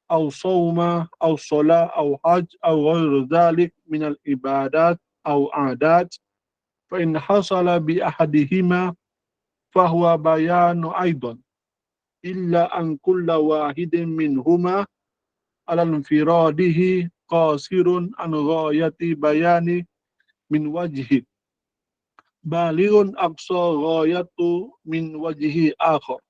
aw sawma aw salah aw hajj aw ghairu dhalik min al ibadat aw adat, fa in hasala bi ahadihima fahuwa bayanu aidan, illa an kulla wahidin minhuma ala infiradihi qasirun an ghayati bayani min wajhi balighun aqsa ghayatu min wajhi akhar.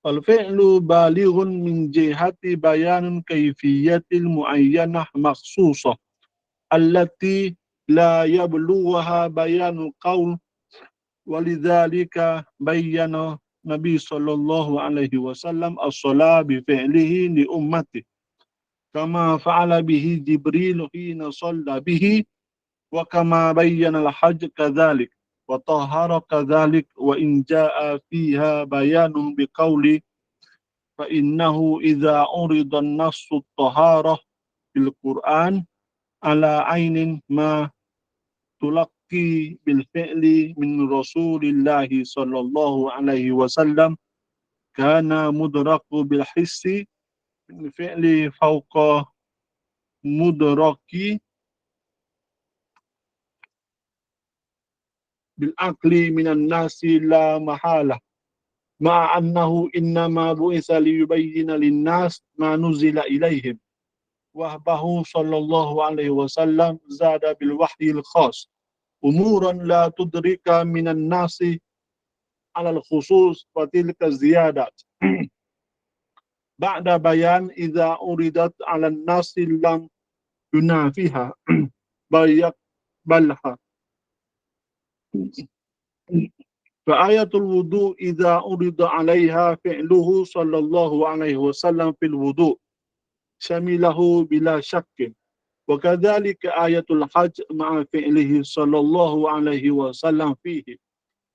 Al-fi'lu balighun min jihati bayanun kayfiyatil muayyanah makhsusah allati la yablughaha bayanu qaul, walidhalika bayyana Nabi sallallahu alaihi wasallam as-salah bi fi'lihi li ummati kama fa'ala bihi Jibril hina shalla bihi, wa kama bayyana al-hajj kadhalik wa tahara kadhalik, wa in jaa fiha bayanun biqawli fa innahu idza urida an-nassu at-tahara fil Qur'an ala ainin ma tulaqi bil fi'li min Rasulillahi sallallahu alaihi wasallam kana mudraku bil hissi min fi'li fawqa mudraki bil aqli minan nasi la mahala, ma'a annahu innama bu'itha liyubayyina lin-nas ma nuzila ilaihim. Wahbahu sallallahu alaihi wasallam zada bil wahyil khas umuran la tudrika minan nasi ala al-khusus wa tilka ziyadat ba'da bayan idza uridat ala an-nasi lam yunafiha balha. فآية الوضوء إذا أريد عليها فعله صلى الله عليه وسلم في الوضوء شمله بلا شك وكذلك آية الحج مع فعله صلى الله عليه وسلم فيه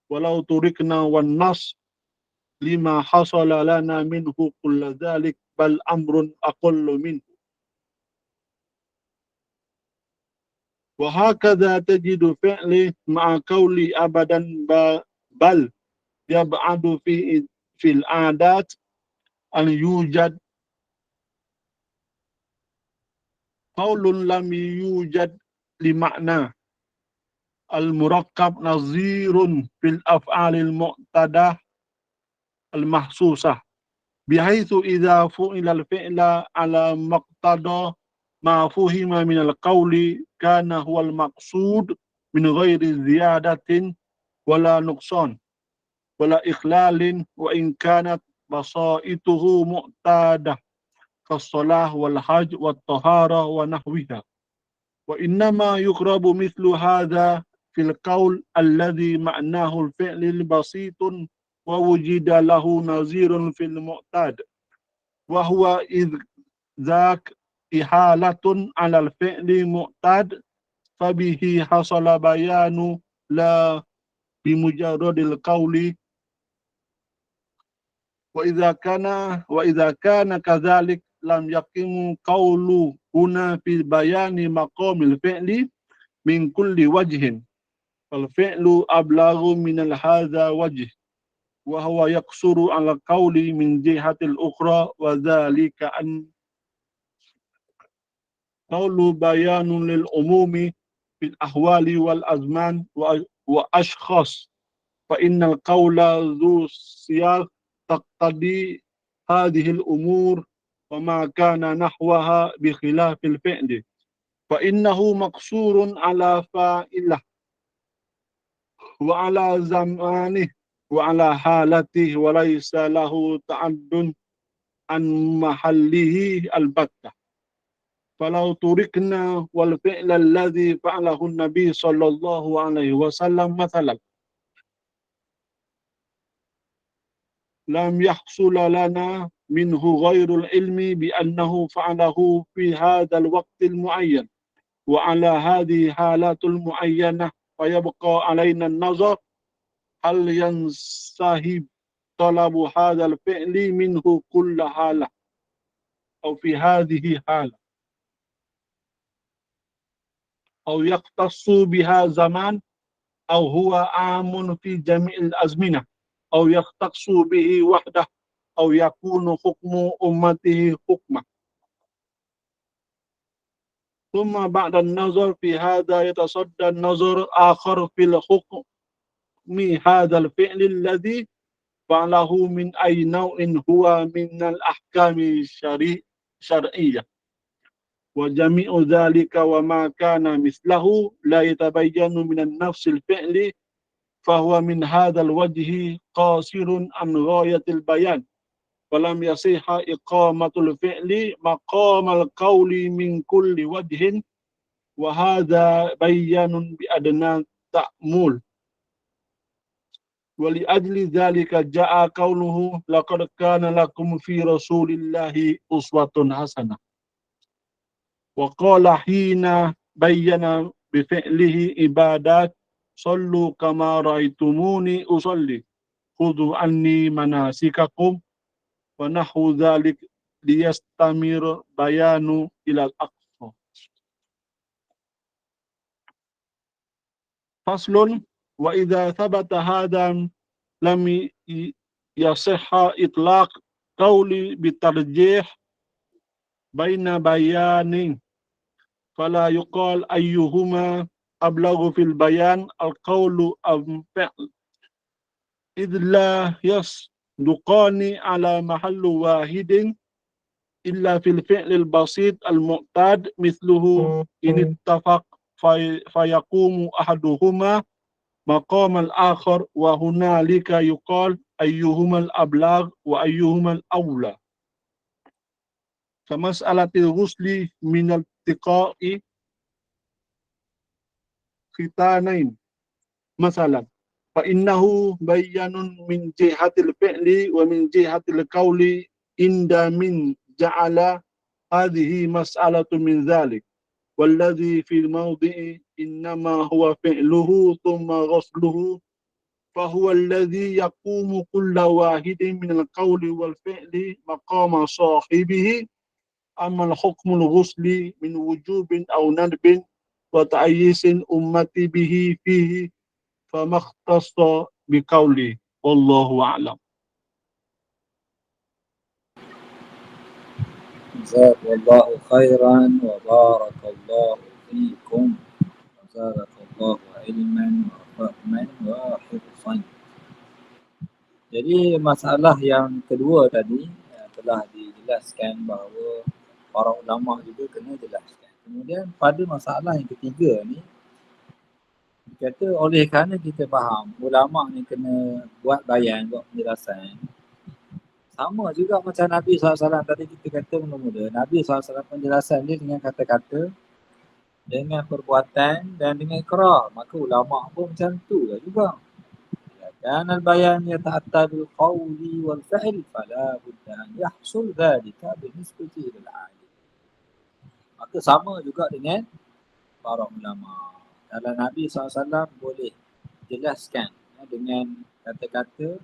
ولو تركنا والنص لما حصل لنا منه كل ذلك بل أمر أقل منه. وهكذا تجد فعله مع قولي أبدا بل يبعد في العادات أن يوجد قول لم يوجد لمعنى المركب نظير في الأفعال المعتادة المحسوسة بحيث إذا فعل الفعل على مقتضى ما فهم من القول كان هو المقصود من غير زيادة ولا نقصان ولا إخلال وإن كانت بصائته معتادة كالصلاة والحج والطهارة ونحوها. وإنما يقرب مثل هذا في القول الذي معناه الفعل البسيط ووجد له نظير في المعتاد وهو إذ ذاك إحالة على الفعل معتاد فبه حصل بيان لا بمجرد القول. وإذا كان كذلك لم يقم قول هنا في بيان مقام الفعل من كل وجه فالفعل أبلغ من هذا وجه وهو يقصر على القول من جهة الأخرى وذلك أن قول بيان للعموم في الأحوال والأزمان وأشخاص فإن القول ذو سياق تقتضي هذه الأمور وما كان نحوها بخلاف الفعل فإنه مقصور على فاعله وعلى زمانه وعلى حالته وليس له تعد عن محله البتة. فلو تركنا والفعل الذي فعله النبي صلى الله عليه وسلم مثلا لم يحصل لنا منه غير العلم بأنه فعله في هذا الوقت المعين وعلى هذه الحالات المعينة فيبقى علينا النظر هل ينسحب طلب هذا الفعل منه كل حالة أو في هذه حالة أو يختص بها زمان أو هو عام في جميع الأزمنة أو يختص به وحده أو يكون حكم أمته حكما. ثم بعد النظر في هذا يتصدى النظر آخر في الحكم هذا الفعل الذي فعله من أي نوع هو من الأحكام الشرعية وجميع ذلك وما كان مثله لا يتبين من النفس الفعل فهو من هذا الوجه قاصر عن غاية البيان ولم يصح إقامة الفعل مقام القول من كل وجه وهذا بيان بأدنى تأمل. ولأجل ذلك جاء قوله لقد كان لكم في رسول الله أسوة حسنة. وقال حين بين بفعله عبادات صلوا كما رأيتموني أصلي خذوا عني مناسككم ونحو ذلك ليستمر بيان إلى الأقصى. فصل. وإذا ثبت هذا لم يصح إطلاق قول بالترجيح بين بيانين فلا يقال أيهما أبلغ في البيان القول أم فعل إذ لا يصدقان على محل واحد إلا في الفعل البسيط المعتاد مثله إن اتفق فيقوم أحدهما مقام الآخر وهنالك يقال أيهما الأبلغ وأيهما الأولى. كمسألة الغسل من التقاء ختانين مثلا فإنه بيان من جهة الفعل ومن جهة القول عند من جعل هذه مسألة من ذلك والذي في الموضع إنما هو فعله ثم غسله فهو الذي يقوم كل واحد من القول والفعل مقام صاحبه أما الحكم الغسل من وجوب أو ندب وتأييس أمتي به فيه فما اختص بقوله والله أعلم. Jazakallahu khairan wa barakallahu fiikum. Jazakallahu ilman wa fahman wa hifzan. Jadi masalah yang kedua tadi telah dijelaskan bahawa para ulama juga kena jelaskan. Kemudian pada masalah yang ketiga ni, kata oleh kerana kita faham ulama ni kena buat bayan, buat penjelasan. Sama juga macam Nabi SAW tadi kita kata mula-mula. Nabi SAW penjelasan dia dengan kata-kata, dengan perbuatan dan dengan ikrar. Maka ulama pun macam tu lah juga. Dan al-bayan yata'atta bil qawli wal fa'il fala budda an yahsul dhalika binisbati ilal alim. Maka sama juga dengan para ulama. Kalau Nabi SAW boleh jelaskan dengan kata-kata,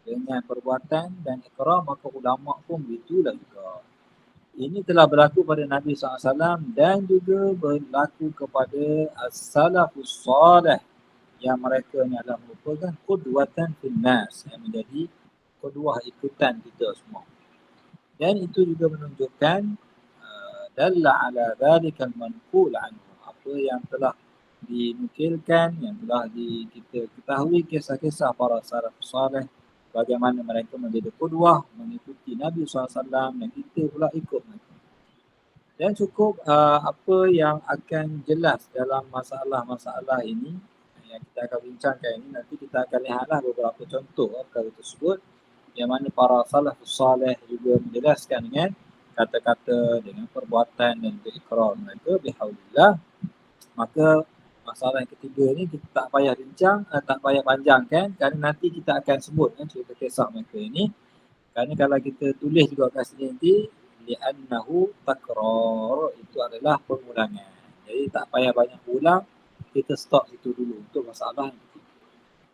dengan perbuatan dan ikrar, maka ulama pun begitulah juga. Ini telah berlaku pada Nabi SAW dan juga berlaku kepada as-salafus salih yang mereka ni adalah merupakan qudwatan finnas, yang menjadi qudwah ikutan kita semua. Dan itu juga menunjukkan dalla ala dhalikal manqul anhu, apa yang telah dinukilkan, yang telah kita ketahui kisah-kisah para salafus salih, bagaimana mereka menjadi qudwah, mengikuti Nabi SAW dan kita pula ikut mereka. Dan cukup apa yang akan jelas dalam masalah-masalah ini yang kita akan bincangkan ini, nanti kita akan lihatlah beberapa contoh perkara tersebut yang mana para salafus salih juga menjelaskan dengan kata-kata, dengan perbuatan dan ikrar mereka bihaulillah. Maka masalah yang ketiga ni kita tak payah bincang, tak payah panjangkan kerana nanti kita akan sebut cerita kisah mereka ini. Kerana kalau kita tulis juga kat sini nanti, li'annahu takrar, itu adalah pengulangan. Jadi tak payah banyak ulang, kita stop situ dulu untuk masalah yang ketiga.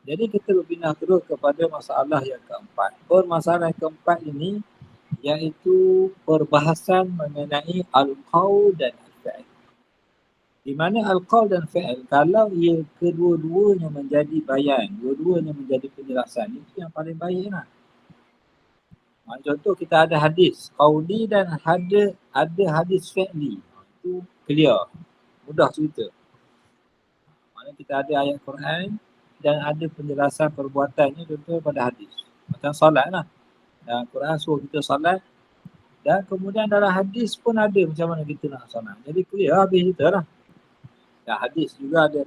Jadi kita berpindah terus kepada masalah yang keempat. Permasalahan yang keempat ini iaitu perbahasan mengenai al-qaul dan al-fi'l. Di mana al-qaul dan fi'il, kalau ia kedua-duanya menjadi bayan, dua-duanya menjadi penjelasan, itu yang paling baik lah. Contoh kita ada hadis qauli dan ada hadis fi'li. Itu clear, mudah cerita. Mana kita ada ayat Quran dan ada penjelasan perbuatannya, contoh pada hadis. Macam solat lah. Dan Quran suruh kita solat, dan kemudian dalam hadis pun ada macam mana kita nak solat. Jadi clear habis cerita lah. Dan hadis juga ada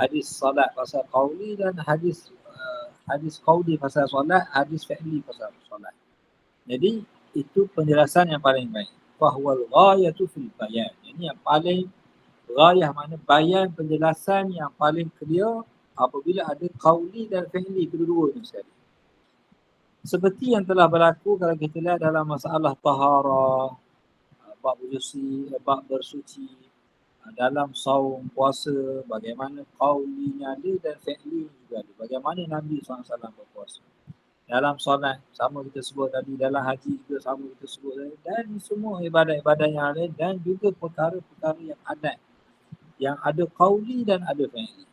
hadis solat pasal qauli dan hadis qauli pasal solat, hadis fi'li pasal solat. Jadi itu penjelasan yang paling baik. Fahwal ghayatu fil bayan. Ini yang paling ghayah, mana bayan, penjelasan yang paling clear apabila ada qauli dan fi'li kedua-duanya sekali. Seperti yang telah berlaku kalau kita lihat dalam masalah taharah, bab bersuci, dalam saum, puasa, bagaimana qaulinya ada dan fi'li juga ada. Bagaimana Nabi SAW berpuasa. Dalam solat, sama kita sebut tadi, dalam haji juga sama kita sebut tadi, dan semua ibadat-ibadat yang lain, dan juga perkara-perkara yang adat, yang ada qauli dan ada fi'li.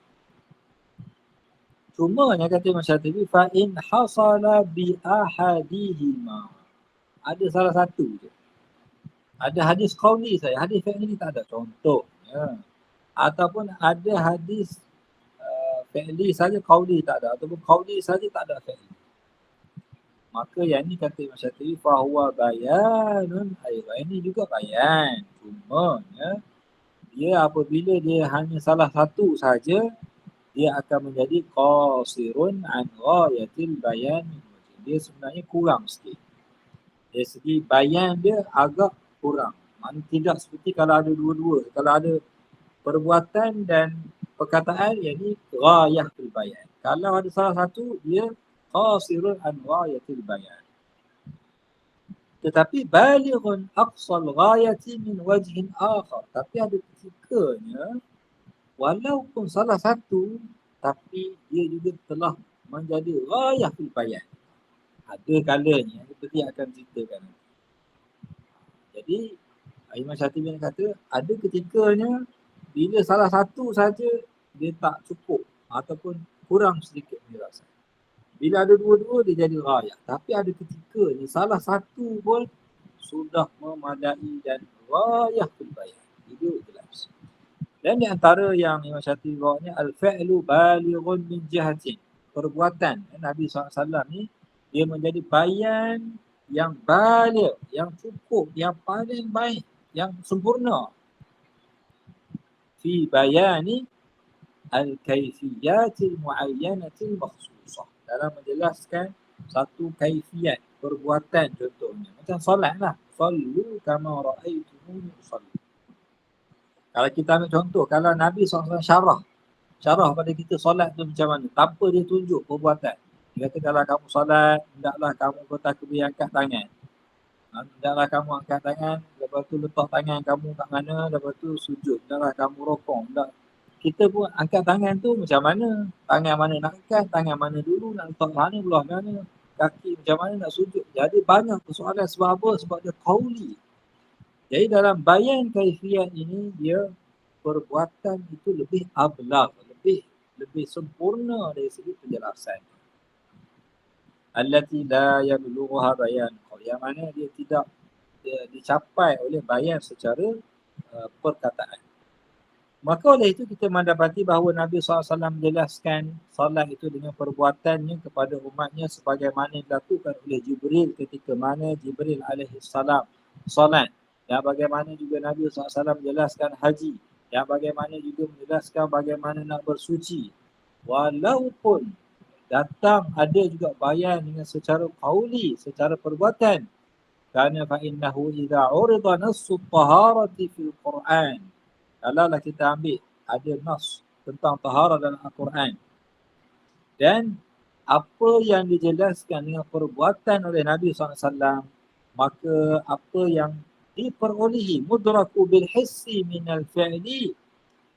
Cuma yang kata Imam Syatibi, fa'in hasala bi ahadihima. Ada salah satu je. Ada hadis qauli saja, hadis fi'li tak ada. Contohnya, ataupun ada hadis fi'li saja, qauli tak ada, ataupun qauli saja tak ada fi'li. Maka yang ni kata Imam Syatibi, fahuwa bayanun ayat. Ini juga bayan. Cuma dia apabila dia hanya salah satu saja, dia akan menjadi qasirun an ghayatil bayan. Dia sebenarnya kurang sikit. Dari segi bayan dia agak kurang. Maksudnya tidak seperti kalau ada dua-dua. Kalau ada perbuatan dan perkataan, yang ni ghayatul bayan. Kalau ada salah satu, dia qasirun an ghayatil bayan. Tetapi balighun aqsal ghayati min wajhin akhar. Tapi ada ketikanya walaupun salah satu tapi dia juga telah menjadi ghayah fil bayan. Ada kalanya seperti akan ceritakan. Jadi Imam Syatibi kata ada ketikanya bila salah satu saja dia tak cukup ataupun kurang sedikit penjelasan. Bila ada dua-dua dia jadi ghayah. Tapi ada ketikanya salah satu pun sudah memadai dan ghayah fil bayan. Itu jelas. Dan di antara yang Imam Syatibi bawa ni al-fi'lu balighun min jihatin. Perbuatan Nabi SAW ni dia menjadi bayan yang baligh, yang cukup, yang paling baik, yang sempurna. Fi bayani al-kaifiyatil muayyanatil makhsusah. Dalam menjelaskan satu kaifiat perbuatan contohnya. Macam solat lah. Sallu kama ra'aitumuni usalli. Kalau kita ambil contoh, kalau Nabi SAW syarah pada kita solat tu macam mana? Tanpa dia tunjuk perbuatan. Dia kata kalau kamu solat, hendaklah kamu bertakbir angkat tangan. Hendaklah kamu angkat tangan, lepas tu letak tangan kamu kat mana, lepas tu sujud. Hendaklah kamu rokong. Kita pun angkat tangan tu macam mana? Tangan mana nak angkat, tangan mana dulu, nak letak mana, belah mana. Kaki macam mana nak sujud. Jadi banyak persoalan sebab apa? Sebab dia qauli. Jadi dalam bayan kaifiat ini dia perbuatan itu lebih ablagh, lebih sempurna dari segi penjelasan. Allati la yablughuha bayan. Yang mana dia tidak dicapai oleh bayan secara perkataan. Maka oleh itu kita mendapati bahawa Nabi SAW menjelaskan salat itu dengan perbuatannya kepada umatnya sebagaimana dilakukan oleh Jibril ketika mana Jibril alaihi salam salat. Dan bagaimana juga Nabi SAW menjelaskan haji. Yang bagaimana juga menjelaskan bagaimana nak bersuci. Walaupun datang ada juga bayan dengan secara qauli, secara perbuatan. Kerana fa'innahu idha urida nassu taharati fil Quran. Kalaulah kita ambil ada nas tentang taharah dalam Al-Quran. Dan apa yang dijelaskan dengan perbuatan oleh Nabi SAW, maka apa yang diperolehi mudraku bil hissi minal fi'li,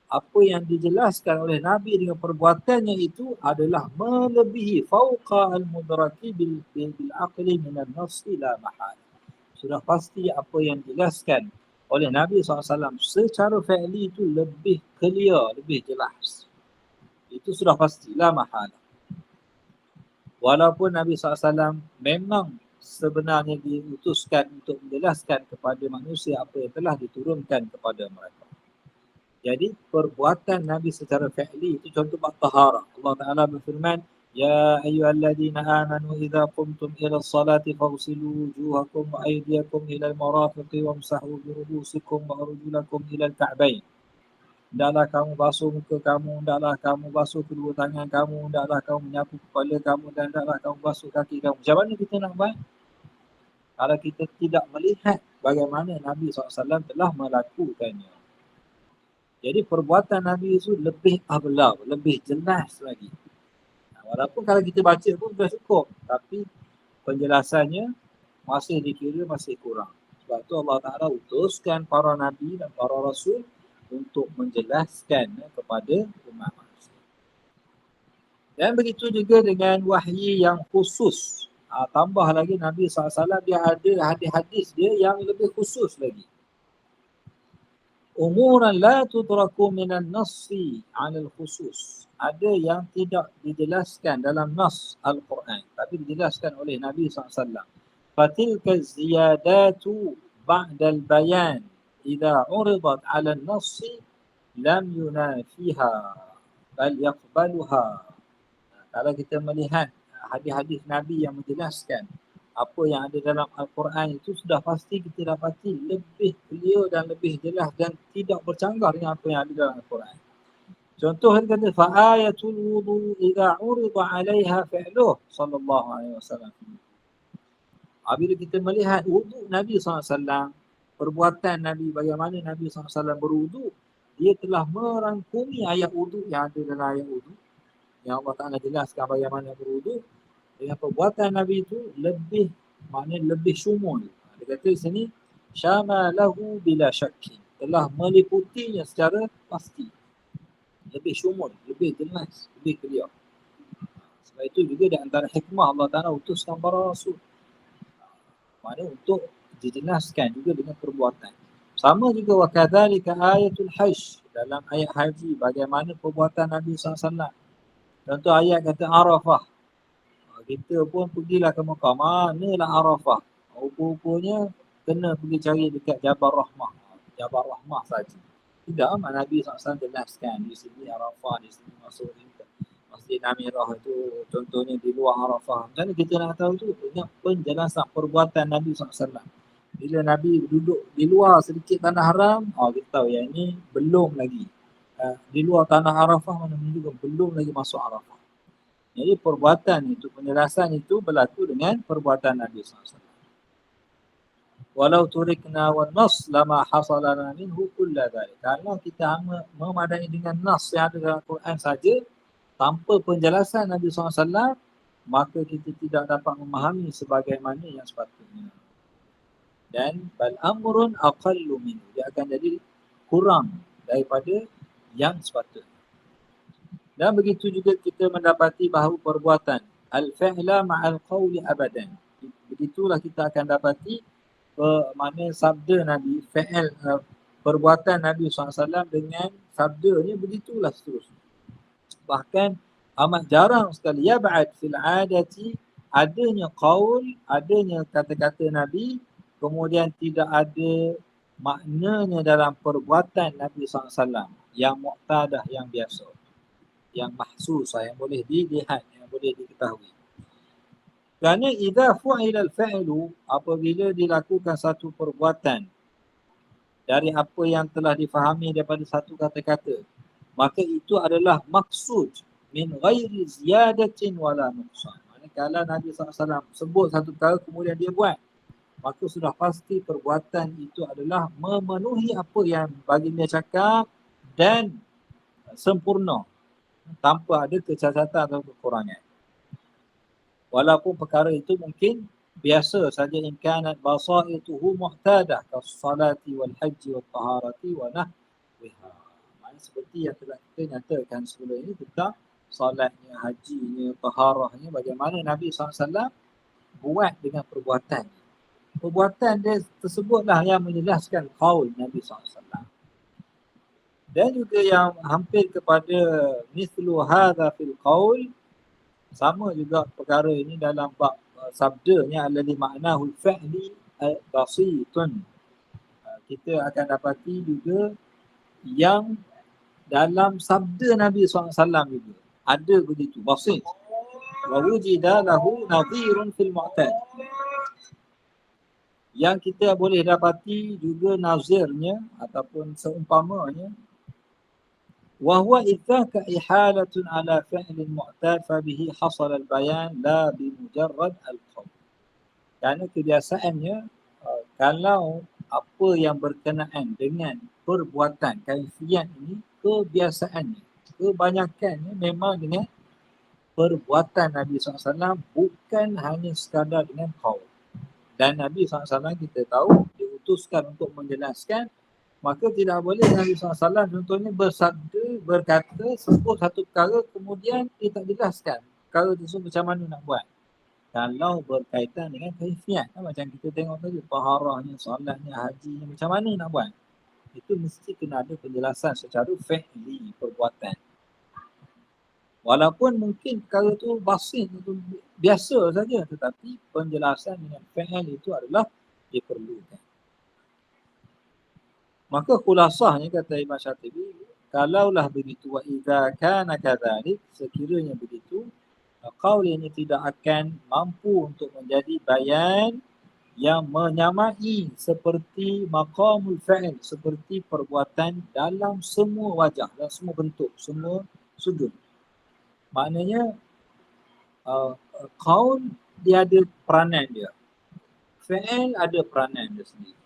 apa yang dijelaskan oleh Nabi dengan perbuatannya itu adalah melebihi fauqa al-mudraki bil aqli minal nafsi la mahal. Sudah pasti apa yang dijelaskan oleh Nabi SAW secara fi'li itu lebih clear, lebih jelas. Itu sudah pasti, la mahal. Walaupun Nabi SAW memang sebenarnya diutuskan untuk menjelaskan kepada manusia apa yang telah diturunkan kepada mereka. Jadi perbuatan Nabi secara fi'li itu contoh bab taharah. Allah Ta'ala berfirman, Ya ayyuhalladzina amanu idza qumtum ila salati faghsilu wujuhakum wa aydiyakum ila al-marafiqi wamsahu bi ru'usikum wa arjulakum ila al-ka'bayn. Hendaklah kamu basuh muka kamu, hendaklah kamu basuh kedua tangan kamu, hendaklah kamu menyapu kepala kamu dan hendaklah kamu basuh kaki kamu. Macam mana kita nak buat? Kalau kita tidak melihat bagaimana Nabi SAW telah melakukannya. Jadi perbuatan Nabi itu lebih ablagh, lebih jelas lagi. Walaupun kalau kita baca pun sudah cukup, tapi penjelasannya masih dikira masih kurang. Sebab tu Allah Ta'ala utuskan para Nabi dan para Rasul untuk menjelaskan kepada umat manusia. Dan begitu juga dengan wahyi yang khusus. Tambah lagi Nabi SAW dia ada hadis-hadis dia yang lebih khusus lagi. Umuran la tudraku minan nassi 'alal khusus. Ada yang tidak dijelaskan dalam nas Al-Quran tapi dijelaskan oleh Nabi SAW. Fatilka ziyadatu ba'dal bayan idza uridat 'ala an-nassi lam yunafiha bal yaqbaluha. Kalau kita melihat hadis-hadis Nabi yang menjelaskan apa yang ada dalam Al-Quran itu sudah pasti kita dapati lebih clear dan lebih jelas dan tidak bercanggah dengan apa yang ada dalam Al-Quran. Contoh dia kata fa'ayatul wudu idza urida 'alaiha fi'luh sallallahu alaihi wasallam. Bila kita melihat wudu Nabi SAW, perbuatan Nabi, bagaimana Nabi SAW berwudu, dia telah merangkumi ayat wudu yang ada dalam ayat wudu. Yang Allah Ta'ala jelaskan bagaimana berwudu. Dengan perbuatan Nabi itu lebih, maknanya lebih syumul, Dia kata di sini syamalahu bila syakkin, telah meliputinya secara pasti, lebih syumul, lebih jelas, lebih clear. Sebab itu juga di antara hikmah Allah Ta'ala utuskan para rasul, maknanya untuk dijelaskan juga dengan perbuatan. Sama juga wa kadzalika ayatul hajj, dalam ayat haji bagaimana perbuatan Nabi SAW. Contoh ayat kata Arafah, kita pun pergilah ke Mekah, manalah Arafah, rupa-rupanya kena pergi cari dekat Jabal Rahmah. Jabal Rahmah saja. Tidak, Nabi SAW jelaskan di sini Arafah, di sini masuk Masjid Amirah itu contohnya di luar Arafah. Macam mana kita nak tahu tu? Ingat penjelasan perbuatan Nabi SAW. Bila Nabi duduk di luar sedikit tanah haram, kita tahu yang ini belum lagi. Di luar tanah Arafah mana juga belum lagi masuk Arafah. Jadi perbuatan itu, penjelasan itu berlaku dengan perbuatan Nabi SAW. Walau turikna wan nas lama hasalana minhu kulla dhalik. Kalau kita memadai dengan nas yang ada dalam Quran saja, tanpa penjelasan Nabi SAW, maka kita tidak dapat memahami sebagaimana yang sepatutnya. Dan bal amrun aqallu minhu, dia akan jadi kurang daripada yang sepatutnya. Dan begitu juga kita mendapati bahawa perbuatan al-fi'la ma'al qawli abadan. Begitulah kita akan dapati mana sabda Nabi, fi'il, perbuatan Nabi SAW dengan sabdanya begitulah seterusnya. Bahkan amat jarang sekali yab'ad fil adati, adanya qaul, adanya kata-kata Nabi, kemudian tidak ada maknanya dalam perbuatan Nabi SAW yang muqtadah, yang biasa, yang mahsus, yang boleh dilihat, yang boleh diketahui. Kerana idza fu'ila al-fi'lu, apabila dilakukan satu perbuatan dari apa yang telah difahami daripada satu kata-kata, maka itu adalah maksud min ghairi ziyadatin wala nuqsan. Maksudnya kalau Nabi SAW sebut satu perkara kemudian dia buat, maka sudah pasti perbuatan itu adalah memenuhi apa yang baginda cakap dan sempurna, tanpa ada kecacatan atau kekurangan. Walaupun perkara itu mungkin biasa saja, in kanat basaituhu mu'tadah kas-salati wal hajji wat taharati wa nahwiha. Maksudnya seperti yang telah kita nyatakan sebelum ini tentang salatnya, hajinya, taharahnya, bagaimana Nabi SAW buat dengan perbuatan. Perbuatan dia tersebutlah yang menjelaskan qaul Nabi SAW. Dan juga yang hampir kepada mithlu hadha fil qaul, sama juga perkara ini dalam bab sabdanya alladhi ma'nahu al-fa'li basitun. Kita akan dapati juga yang dalam sabda Nabi SAW juga ada begitu, basit. Wa wujida lahu nadhirun fil mu'tad. Yang kita boleh dapati juga nazirnya ataupun seumpamanya. Wa idzaka ihalatun ala fi'lin mu'tad fa bihi hasal al-bayan la bi mujarrad al-qawl. Kerana kebiasaannya kalau apa yang berkenaan dengan perbuatan kaifiat ini, kebiasaannya, kebanyakannya memang dengan perbuatan Nabi SAW, bukan hanya sekadar dengan qaul. Dan Nabi SAW kita tahu diutuskan untuk menjelaskan, maka tidak boleh Nabi SAW contohnya bersabda, berkata sebut satu perkara kemudian dia tak jelaskan perkara tersebut macam mana nak buat. Kalau berkaitan dengan kaifiat, macam kita tengok tadi, taharahnya, solatnya, hajinya, macam mana nak buat, itu mesti kena ada penjelasan secara fi'li, perbuatan. Walaupun mungkin perkara tu basit, itu biasa saja, tetapi penjelasan dengan fi'il itu adalah diperlukan. Maka khulasahnya kata Imam Syatibi, kalaulah begitu, wa idza kana kadzalik, sekiranya begitu, qaul ini tidak akan mampu untuk menjadi bayan yang menyamai seperti maqamul fa'il, seperti perbuatan dalam semua wajah dan semua bentuk, semua sudut. Maknanya qaul dia ada peranan dia, fa'il ada peranan dia sendiri.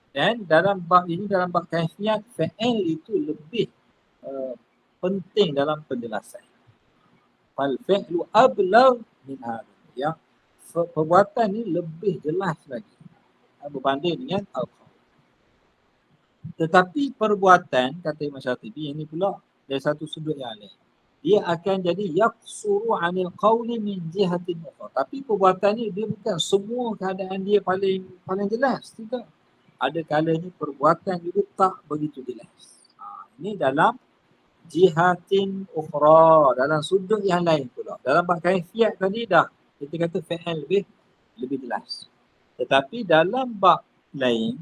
Dan dalam bab ini, dalam bab kaifiat, fa'il itu lebih penting dalam penjelasan. Fal fi'lu ablagh min hadha. Ya, perbuatan ni lebih jelas lagi. berbanding dengan al-qaul. Tetapi perbuatan, kata Imam Syatibi, ini pula dari satu sudut yang lain. Dia akan jadi yaqsuru 'anil qawli min jihatin ukhra. Tapi perbuatan ni dia bukan semua keadaan dia paling jelas, tidak. Ada kalanya perbuatan juga tak begitu jelas. Ini dalam jihatin ukhra, dalam sudut yang lain pula. Dalam bab kaifiat tadi dah kita kata fi'il lebih jelas. Tetapi dalam bab lain,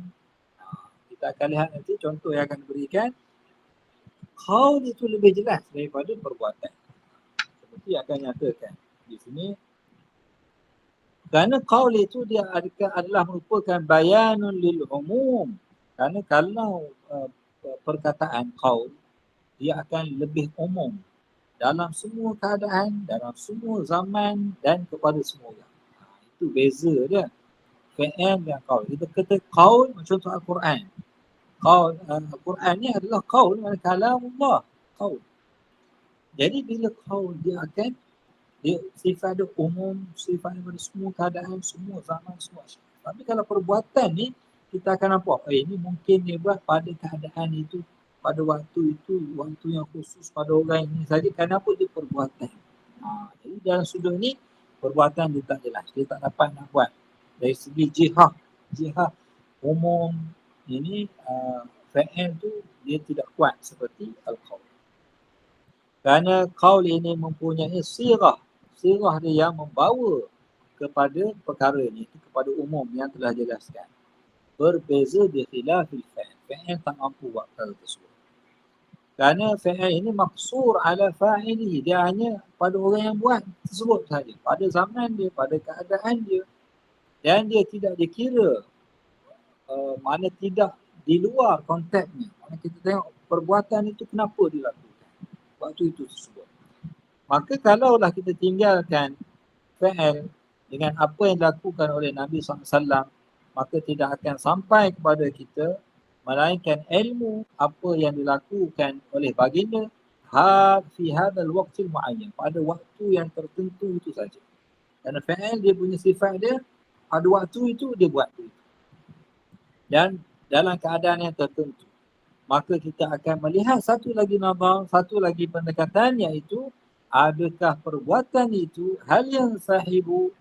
kita akan lihat nanti contoh yang akan diberikan, qaul itu lebih jelas daripada perbuatan. Seperti akan nyatakan di sini, kerana qaul itu dia adalah merupakan bayanun lil umum. Kerana kalau perkataan qaul dia akan lebih umum dalam semua keadaan, dalam semua zaman dan kepada semua orang. Itu beza dia. Fi'il dan qaul. Kita kata qaul contoh Al-Quran. Qaul Al-Quran ni adalah qaul, kalamullah, qaul. Jadi bila qaul dia sifat dia umum, sifat pada semua keadaan, semua zaman, semua syarat. Tapi kalau perbuatan ni kita akan nampak, ini mungkin dia buat pada keadaan itu, pada waktu itu, waktu yang khusus pada orang ini saja. Kenapa dia perbuatan? Jadi dalam sudut ni perbuatan dia tak jelas, dia tak dapat nak buat. Dari segi jihad umum ini fi'il tu dia tidak kuat seperti al-qaul. Kerana qaul ini mempunyai sirah dia yang membawa kepada perkara ini, kepada umum yang telah jelaskan. Berbeza di khilafil fi'il. Fi'il tak mampu buat perkara tersebut. Kerana fi'il ini maksur ala fa'ili, dia hanya pada orang yang buat tersebut saja, pada zaman dia, pada keadaan dia, dan dia tidak dikira mana tidak di luar konteksnya. Mana kita tengok perbuatan itu kenapa dilakukan waktu itu tersebut. Maka kalaulah kita tinggalkan fi'il dengan apa yang dilakukan oleh Nabi SAW, maka tidak akan sampai kepada kita melainkan ilmu apa yang dilakukan oleh baginda fi hadzal waqtil muayyan, pada waktu yang tertentu itu saja. Kerana fi'il dia punya sifat dia pada waktu itu dia buat itu. Dan dalam keadaan yang tertentu. Maka kita akan melihat satu lagi nazar, satu lagi pendekatan, iaitu adakah perbuatan itu hal yang sahibu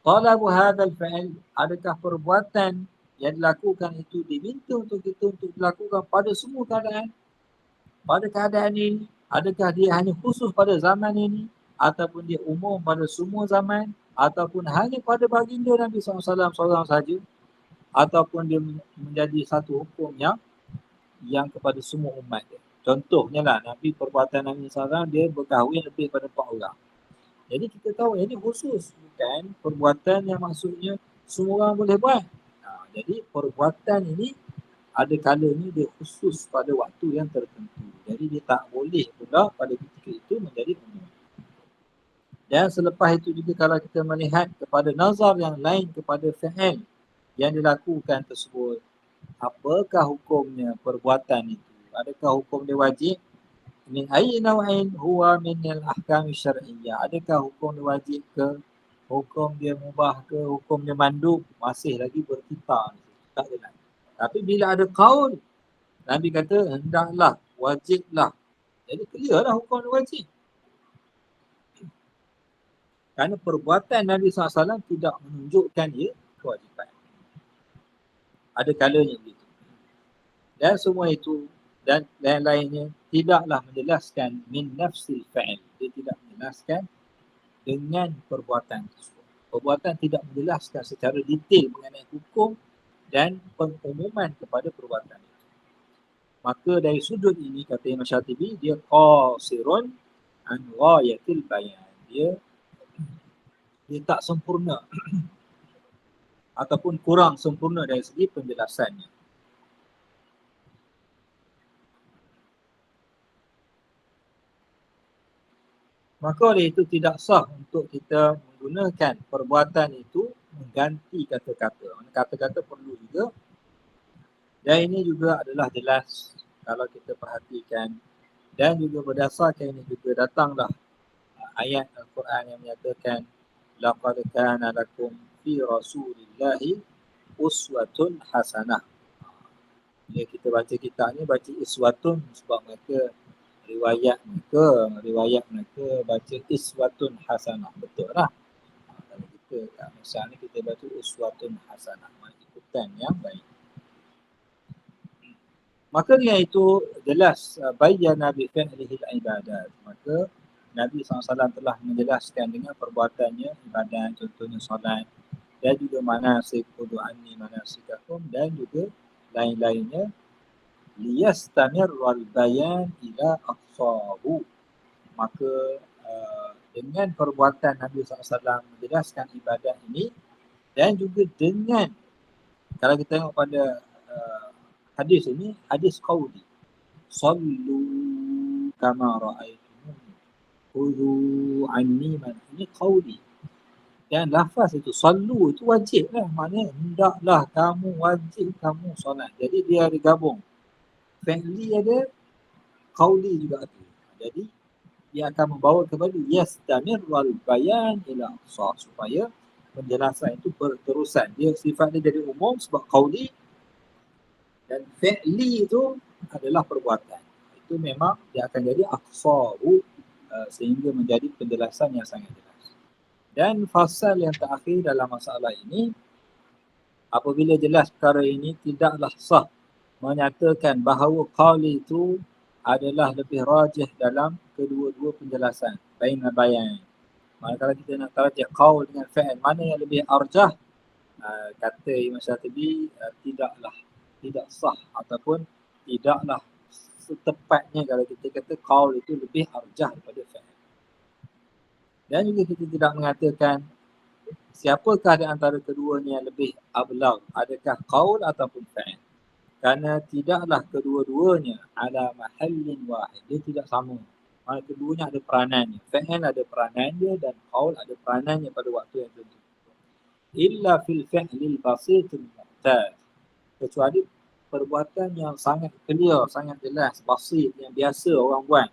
talabu hadzal fi'il, adakah perbuatan yang dilakukan itu diminta untuk kita untuk dilakukan pada semua keadaan, pada keadaan ini, adakah dia hanya khusus pada zaman ini, ataupun dia umum pada semua zaman, ataupun hanya pada baginda Nabi SAW seorang saja, ataupun dia menjadi satu hukum yang kepada semua umat dia. Contohnya lah, Nabi, perbuatan Nabi SAW, dia berkahwin lebih pada 4 orang. Jadi kita tahu ini khusus, bukan perbuatan yang maksudnya semua orang boleh buat. Jadi perbuatan ini ada kalanya dia khusus pada waktu yang tertentu. Jadi dia tak boleh pula pada ketika itu menjadi umum. Dan selepas itu juga kalau kita melihat kepada nazar yang lain kepada fi'il yang dilakukan tersebut, apakah hukumnya perbuatan itu? Adakah hukum dia wajib? Min ayyi naw'in huwa min al-ahkam syar'iyyah. Adakah hukum dia wajib ke? Hukum dia mubah ke? Hukum dia mandub? Masih lagi berkitar. Tak jelas. Tapi bila ada qaul, Nabi kata hendaklah, wajiblah. Jadi clear lah hukum dia wajib. Kerana perbuatan Nabi SAW tidak menunjukkan ia kewajipan. Ada kalanya begitu. Dan semua itu dan lain-lainnya tidaklah menjelaskan min nafsil fa'il. Dia tidak menjelaskan dengan perbuatan tersebut. Perbuatan tidak menjelaskan secara detail mengenai hukum dan pengumuman kepada perbuatan itu. Maka dari sudut ini, kata Imam Syatibi, dia qasirun an ghayatil bayan. Dia tak sempurna ataupun kurang sempurna dari segi penjelasannya. Maka oleh itu tidak sah untuk kita menggunakan perbuatan itu mengganti kata-kata. Kata-kata perlu juga. Dan ini juga adalah jelas kalau kita perhatikan. Dan juga berdasarkan ini juga datanglah ayat Al-Quran yang menyatakan laqad kana lakum fi rasulillahi uswatun hasanah. Bila kita baca kitab ni baca iswatun sebab mereka riwayat mereka baca iswatun hasanah. Betul lah. Kalau kita kat Malaysia ni kita baca uswatun hasanah, ikutan yang baik. Maka dengan itu jelas bayyana bi fi'lihi al-ibadat. Maka Nabi SAW telah menjelaskan dengan perbuatannya ibadat, contohnya solat, dan juga manasik, kudu anni manasikakum, dan juga lain-lainnya. Liyastamirral bayan ila aqsahu. Maka dengan perbuatan Nabi SAW menjelaskan ibadat ini, dan juga dengan, kalau kita tengok pada hadis ini, hadis qauli, sallu kama ra'aitumuni khudhu anni man, ini qauli. Dan lafaz itu sallu itu wajib lah, maknanya hendaklah kamu, wajib kamu solat. Jadi dia ada gabung, fi'li ada, qauli juga ada. Jadi dia akan membawa kepada yastamirul bayan ila aqsa, supaya penjelasan itu berterusan. Dia sifat dia jadi umum sebab qauli, dan fi'li itu adalah perbuatan. Itu memang dia akan jadi aqsahu, sehingga menjadi penjelasan yang sangat jelas. Dan fasal yang terakhir dalam masalah ini, apabila jelas perkara ini tidaklah sah menyatakan bahawa qauli itu adalah lebih rajih dalam kedua-dua penjelasan, baina bayan. Maka kalau kita nak tarjih qaul dengan fi'il, mana yang lebih arjah, kata Imam Syatibi, tidak sah ataupun tidaklah setepatnya kalau kita kata qaul itu lebih arjah daripada fi'il. Dan juga kita tidak mengatakan siapakah di antara keduanya yang lebih ablag, adakah qaul ataupun fi'il. Kerana tidaklah kedua-duanya ala mahallin wahid, dia tidak sama. Maksudnya keduanya ada peranannya. Fi'il ada peranan dia dan qaul ada peranannya pada waktu yang tertentu. Illa fil fi'lil basitul mu'tad, kecuali perbuatan yang sangat clear, sangat jelas, basit, yang biasa orang buat.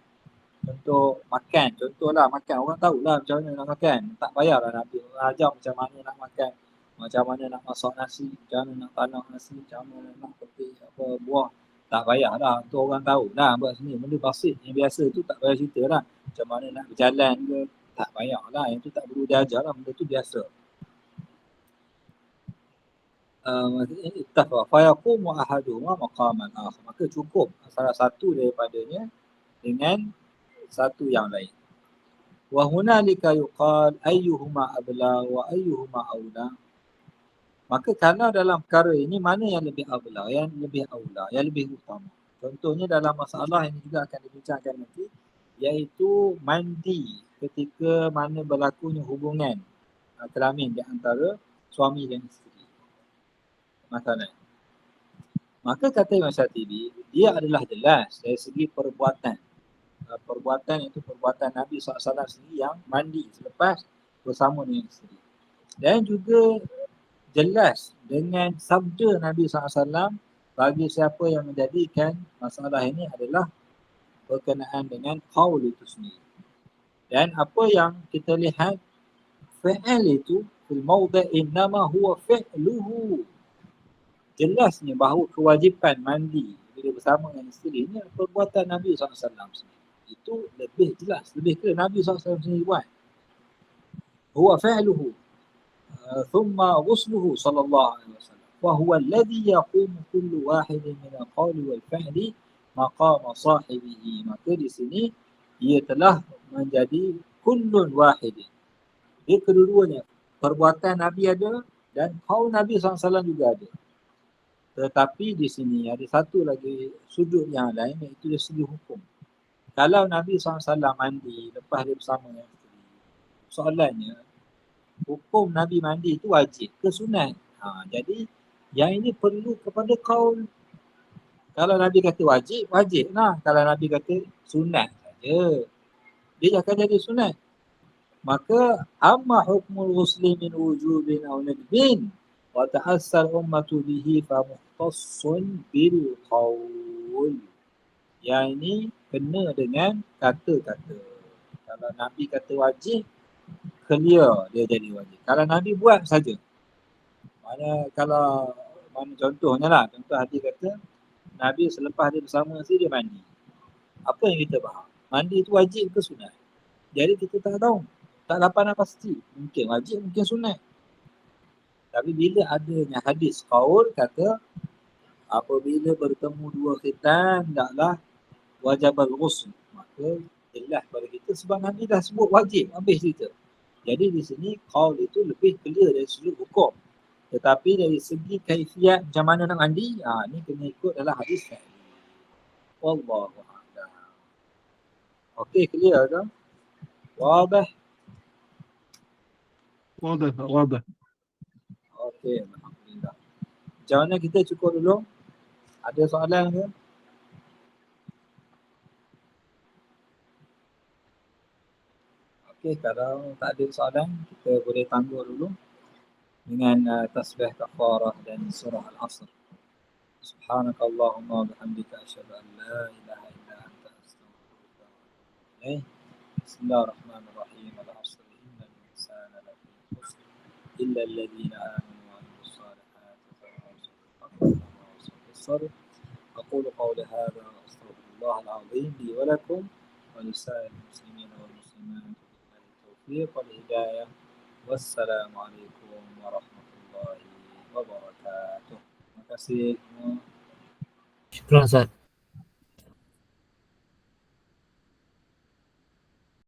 Contoh makan, contohlah makan, orang tahulah macam mana nak makan. Tak payahlah Nabi ajar macam mana nak makan, macam mana nak masak nasi, macam mana nak tanam nasi, macam mana nak petik apa buah. Tak payahlah, tu orang tahulah buat sini. Benda basit yang biasa tu tak payah cerita lah. Macam mana nak berjalan ke, tak payahlah. Yang tu tak perlu diajar lah, benda tu biasa. Ittafa fayaqumu ahaduhuma maqaman akhar, maka cukup salah satu daripadanya dengan satu yang lain. Wa hunalika yuqal ayyuhuma abla wa ayyuhuma aula. Maka kalau dalam perkara ini mana yang lebih abla, yang lebih aula, yang lebih utama. Contohnya dalam masalah ini juga akan dibincangkan nanti, iaitu mandi ketika mana berlakunya hubungan kelamin di antara suami dan isteri. Masalah. Maka kata Imam Syatibi, dia adalah jelas dari segi perbuatan. Perbuatan itu perbuatan Nabi SAW sendiri yang mandi selepas bersama dengan isteri. Dan juga jelas dengan sabda Nabi SAW bagi siapa yang menjadikan masalah ini adalah berkenaan dengan qaul itu sendiri. Dan apa yang kita lihat, fi'al itu fil mawdi' innama huwa fi'luhu. Jelasnya bahawa kewajipan mandi bila bersama dengan isteri ini adalah perbuatan Nabi SAW sendiri. Itu lebih jelas, lebih clear Nabi SAW sendiri buat. Huwa fi'luhu thumma ghusluhu sallallahu alaihi wasallam. Wa huwa alladhi yaqumu kullu wahidin min al-qawli wal fi'li maqama sahibihi. Maka di sini ia telah menjadi kullun wahidin. Dia kedua-duanya, perbuatan Nabi ada dan qaul Nabi SAW juga ada. Tetapi di sini ada satu lagi sudut yang lain, iaitu dari segi hukum. Kalau Nabi SAW mandi lepas dia bersama dengan isteri, soalannya, hukum Nabi mandi itu wajib ke sunat? Jadi yang ini perlu kepada qaul. Kalau Nabi kata wajib, wajib lah. Kalau Nabi kata sunat saja, dia akan jadi sunat. Maka amma hukmul ghusli min wujubin aw nadbin wa ta'assal ummatu bihi fa mukhtassun bil qaul. Yang ini kena dengan kata-kata. Kalau Nabi kata wajib, clear dia jadi wajib. Kalau Nabi buat saja, Kalau mana contohnya lah, contoh hadis kata Nabi selepas dia bersama si dia mandi. Apa yang kita faham? Mandi itu wajib ke sunat? Jadi kita tak tahu. Tak dapat nak pasti. Mungkin wajib, mungkin sunat. Tapi bila adanya hadis qaul kata apabila bertemu dua khitan taklah wajib al-ghusl, maka jelas pada kita sebab Nabi dah sebut wajib, habis cerita. Jadi di sini qaul itu lebih clear dari sudut hukum. Tetapi dari segi kaifiat macam mana nak mandi, ni kena ikut dalam hadis fi'li. Wallahu a'lam. Okey, clear ke? Wadah. واضح. Okey, alhamdulillah. Macam mana kita cukup dulu? Ada soalan ke? Okey, kalau tak ada soalan, kita boleh tangguh dulu dengan tasbih kafarah dan surah Al-Asr. Subhanakallahumma wa bihamdika asyhadu an la ilaha illa anta astaghfiruka wa atubu ilaik. Bismillahirrahmanirrahim. Al-Asr innal insana lafi khusr illa alladhina amanu wa amilus salihati wa tawassaw bis-sabr. أقول قولي هذا وأستغفر الله العظيم لي ولكم ولسائر المسلمين والمسلمات بالله التوفيق والهداية والسلام عليكم ورحمة الله وبركاته. Terima kasih. Syukran Ustaz.